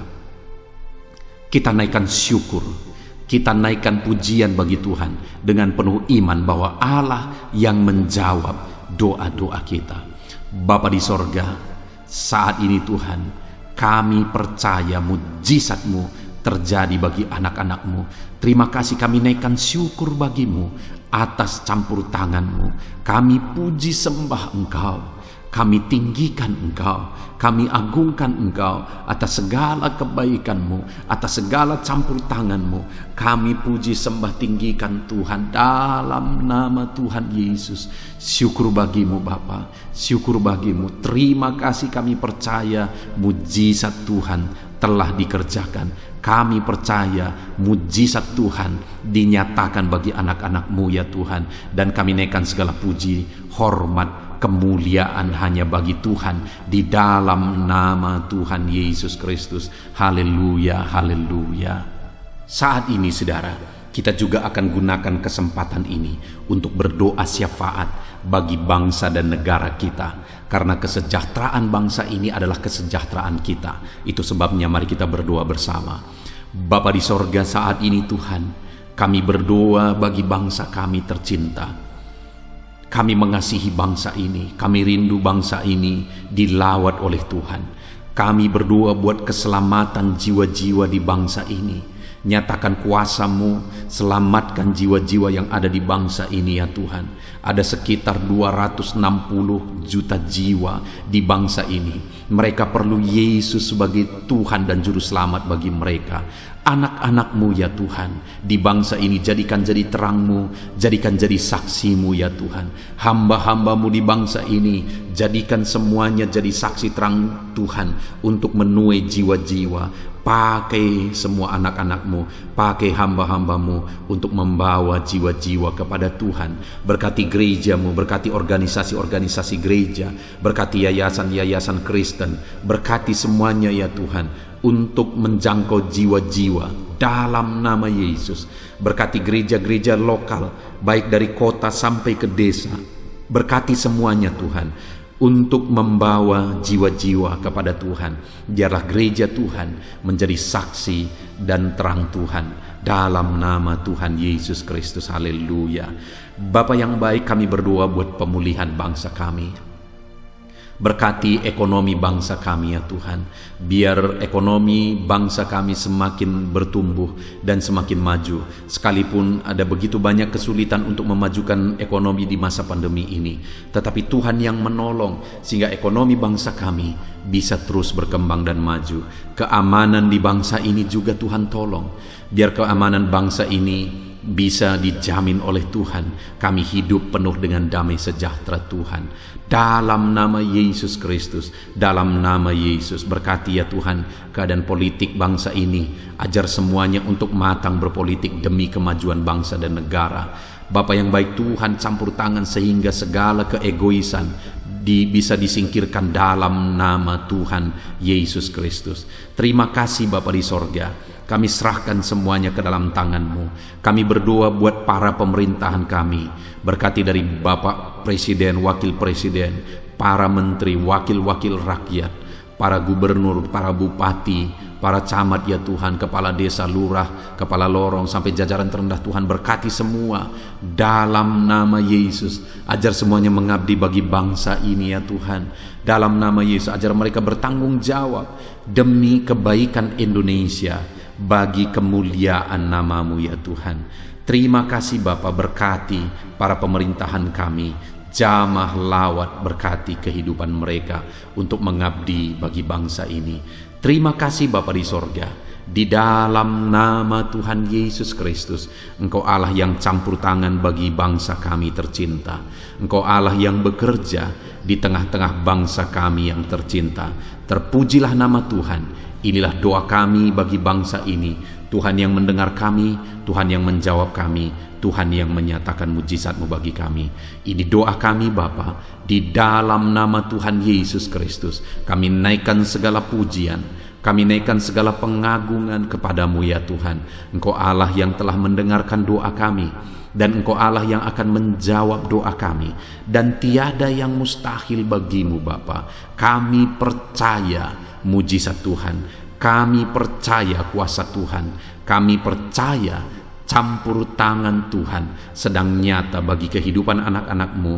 kita naikkan syukur, kita naikkan pujian bagi Tuhan dengan penuh iman bahwa Allah yang menjawab doa-doa kita. Bapa di sorga, saat ini Tuhan, kami percaya mujizat-Mu terjadi bagi anak-anak-Mu. Terima kasih, kami naikkan syukur bagi-Mu atas campur tangan-Mu. Kami puji sembah Engkau, kami tinggikan Engkau, kami agungkan Engkau atas segala kebaikan-Mu, atas segala campur tangan-Mu. Kami puji sembah tinggikan Tuhan dalam nama Tuhan Yesus. Syukur bagi-Mu Bapa, syukur bagi-Mu. Terima kasih, kami percaya mujizat Tuhan telah dikerjakan. Kami percaya mujizat Tuhan dinyatakan bagi anak-anak-Mu ya Tuhan. Dan kami naikkan segala puji, hormat, kemuliaan hanya bagi Tuhan di dalam nama Tuhan Yesus Kristus. Haleluya, haleluya. Saat ini saudara, kita juga akan gunakan kesempatan ini untuk berdoa syafaat bagi bangsa dan negara kita, karena kesejahteraan bangsa ini adalah kesejahteraan kita. Itu sebabnya mari kita berdoa bersama. Bapa di sorga, saat ini Tuhan, kami berdoa bagi bangsa kami tercinta. kami mengasihi bangsa ini, kami rindu bangsa ini dilawat oleh Tuhan. Kami berdoa buat keselamatan jiwa-jiwa di bangsa ini. Nyatakan kuasa-Mu, selamatkan jiwa-jiwa yang ada di bangsa ini ya Tuhan. Ada sekitar 260 juta jiwa di bangsa ini. Mereka perlu Yesus sebagai Tuhan dan Juru Selamat bagi mereka. Anak-anak-Mu ya Tuhan, di bangsa ini jadikan jadi terang-Mu, jadikan jadi saksi-Mu ya Tuhan. Hamba-hamba-Mu di bangsa ini, jadikan semuanya jadi saksi terang Tuhan untuk menuai jiwa-jiwa. Pakai semua anak-anak-Mu, pakai hamba-hamba-Mu untuk membawa jiwa-jiwa kepada Tuhan. Berkati gereja-Mu, berkati organisasi-organisasi gereja, berkati yayasan-yayasan Kristen, berkati semuanya ya Tuhan, untuk menjangkau jiwa-jiwa dalam nama Yesus. Berkati gereja-gereja lokal, baik dari kota sampai ke desa. Berkati semuanya Tuhan, untuk membawa jiwa-jiwa kepada Tuhan. Biarlah gereja Tuhan menjadi saksi dan terang Tuhan dalam nama Tuhan Yesus Kristus. Haleluya. Bapa yang baik, kami berdoa buat pemulihan bangsa kami. Berkati ekonomi bangsa kami ya Tuhan. Biar ekonomi bangsa kami semakin bertumbuh dan semakin maju. Sekalipun ada begitu banyak kesulitan untuk memajukan ekonomi di masa pandemi ini, tetapi Tuhan yang menolong sehingga ekonomi bangsa kami bisa terus berkembang dan maju. Keamanan di bangsa ini juga Tuhan tolong. Biar keamanan bangsa ini bisa dijamin oleh Tuhan. Kami hidup penuh dengan damai sejahtera Tuhan. Dalam nama Yesus Kristus, dalam nama Yesus, berkati ya Tuhan keadaan politik bangsa ini. Ajar semuanya untuk matang berpolitik demi kemajuan bangsa dan negara. Bapa yang baik Tuhan, campur tangan sehingga segala keegoisan bisa disingkirkan dalam nama Tuhan Yesus Kristus. Terima kasih Bapa di sorga. Kami serahkan semuanya ke dalam tangan-Mu. Kami berdoa buat para pemerintahan kami. Berkati dari Bapak Presiden, Wakil Presiden, para menteri, wakil-wakil rakyat, para gubernur, para bupati, para camat ya Tuhan, kepala desa, lurah, kepala lorong, sampai jajaran terendah Tuhan. Berkati semua dalam nama Yesus. Ajar semuanya mengabdi bagi bangsa ini ya Tuhan. Dalam nama Yesus, ajar mereka bertanggung jawab demi kebaikan Indonesia, bagi kemuliaan nama-Mu ya Tuhan. Terima kasih Bapa, berkati para pemerintahan kami, jamah lawat, berkati kehidupan mereka untuk mengabdi bagi bangsa ini. Terima kasih Bapa di sorga. Di dalam nama Tuhan Yesus Kristus, Engkau Allah yang campur tangan bagi bangsa kami tercinta. Engkau Allah yang bekerja di tengah-tengah bangsa kami yang tercinta. Terpujilah nama Tuhan. Inilah doa kami bagi bangsa ini. Tuhan yang mendengar kami, Tuhan yang menjawab kami, Tuhan yang menyatakan mujizat-Mu bagi kami. Ini doa kami Bapa, di dalam nama Tuhan Yesus Kristus. Kami naikkan segala pujian, kami naikkan segala pengagungan kepada-Mu ya Tuhan. Engkau Allah yang telah mendengarkan doa kami, dan Engkau Allah yang akan menjawab doa kami, dan tiada yang mustahil bagi-Mu Bapa. Kami percaya mujizat Tuhan, kami percaya kuasa Tuhan, kami percaya campur tangan Tuhan sedang nyata bagi kehidupan anak-anak-Mu,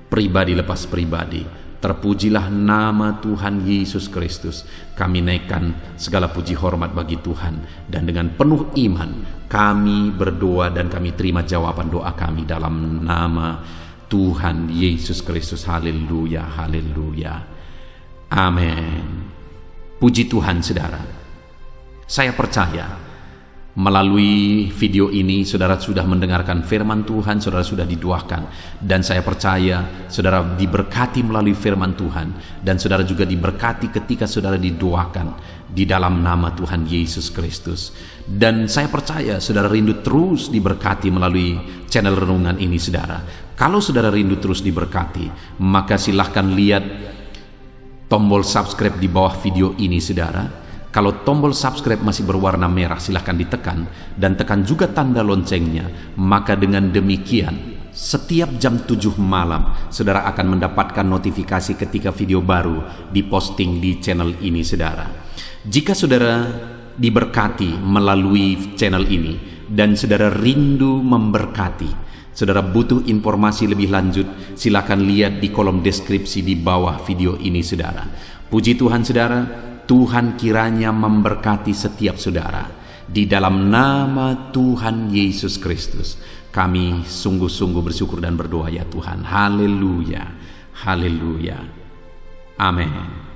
pribadi lepas pribadi. Terpujilah nama Tuhan Yesus Kristus. Kami naikkan segala puji hormat bagi Tuhan, dan dengan penuh iman kami berdoa dan kami terima jawaban doa kami dalam nama Tuhan Yesus Kristus. Haleluya, haleluya, amin. Puji Tuhan saudara. Saya percaya melalui video ini saudara sudah mendengarkan firman Tuhan, saudara sudah didoakan, dan saya percaya saudara diberkati melalui firman Tuhan, dan saudara juga diberkati ketika saudara didoakan di dalam nama Tuhan Yesus Kristus. Dan saya percaya saudara rindu terus diberkati melalui channel renungan ini saudara. Kalau saudara rindu terus diberkati, maka silahkan lihat tombol subscribe di bawah video ini saudara. Kalau tombol subscribe masih berwarna merah, silahkan ditekan, dan tekan juga tanda loncengnya. Maka dengan demikian setiap jam 7 malam saudara akan mendapatkan notifikasi ketika video baru diposting di channel ini saudara. Jika saudara diberkati melalui channel ini dan saudara rindu memberkati, Saudara butuh informasi lebih lanjut, silakan lihat di kolom deskripsi di bawah video ini saudara. Puji Tuhan saudara, Tuhan kiranya memberkati setiap saudara. Di dalam nama Tuhan Yesus Kristus, kami sungguh-sungguh bersyukur dan berdoa ya Tuhan. Haleluya, haleluya, amin.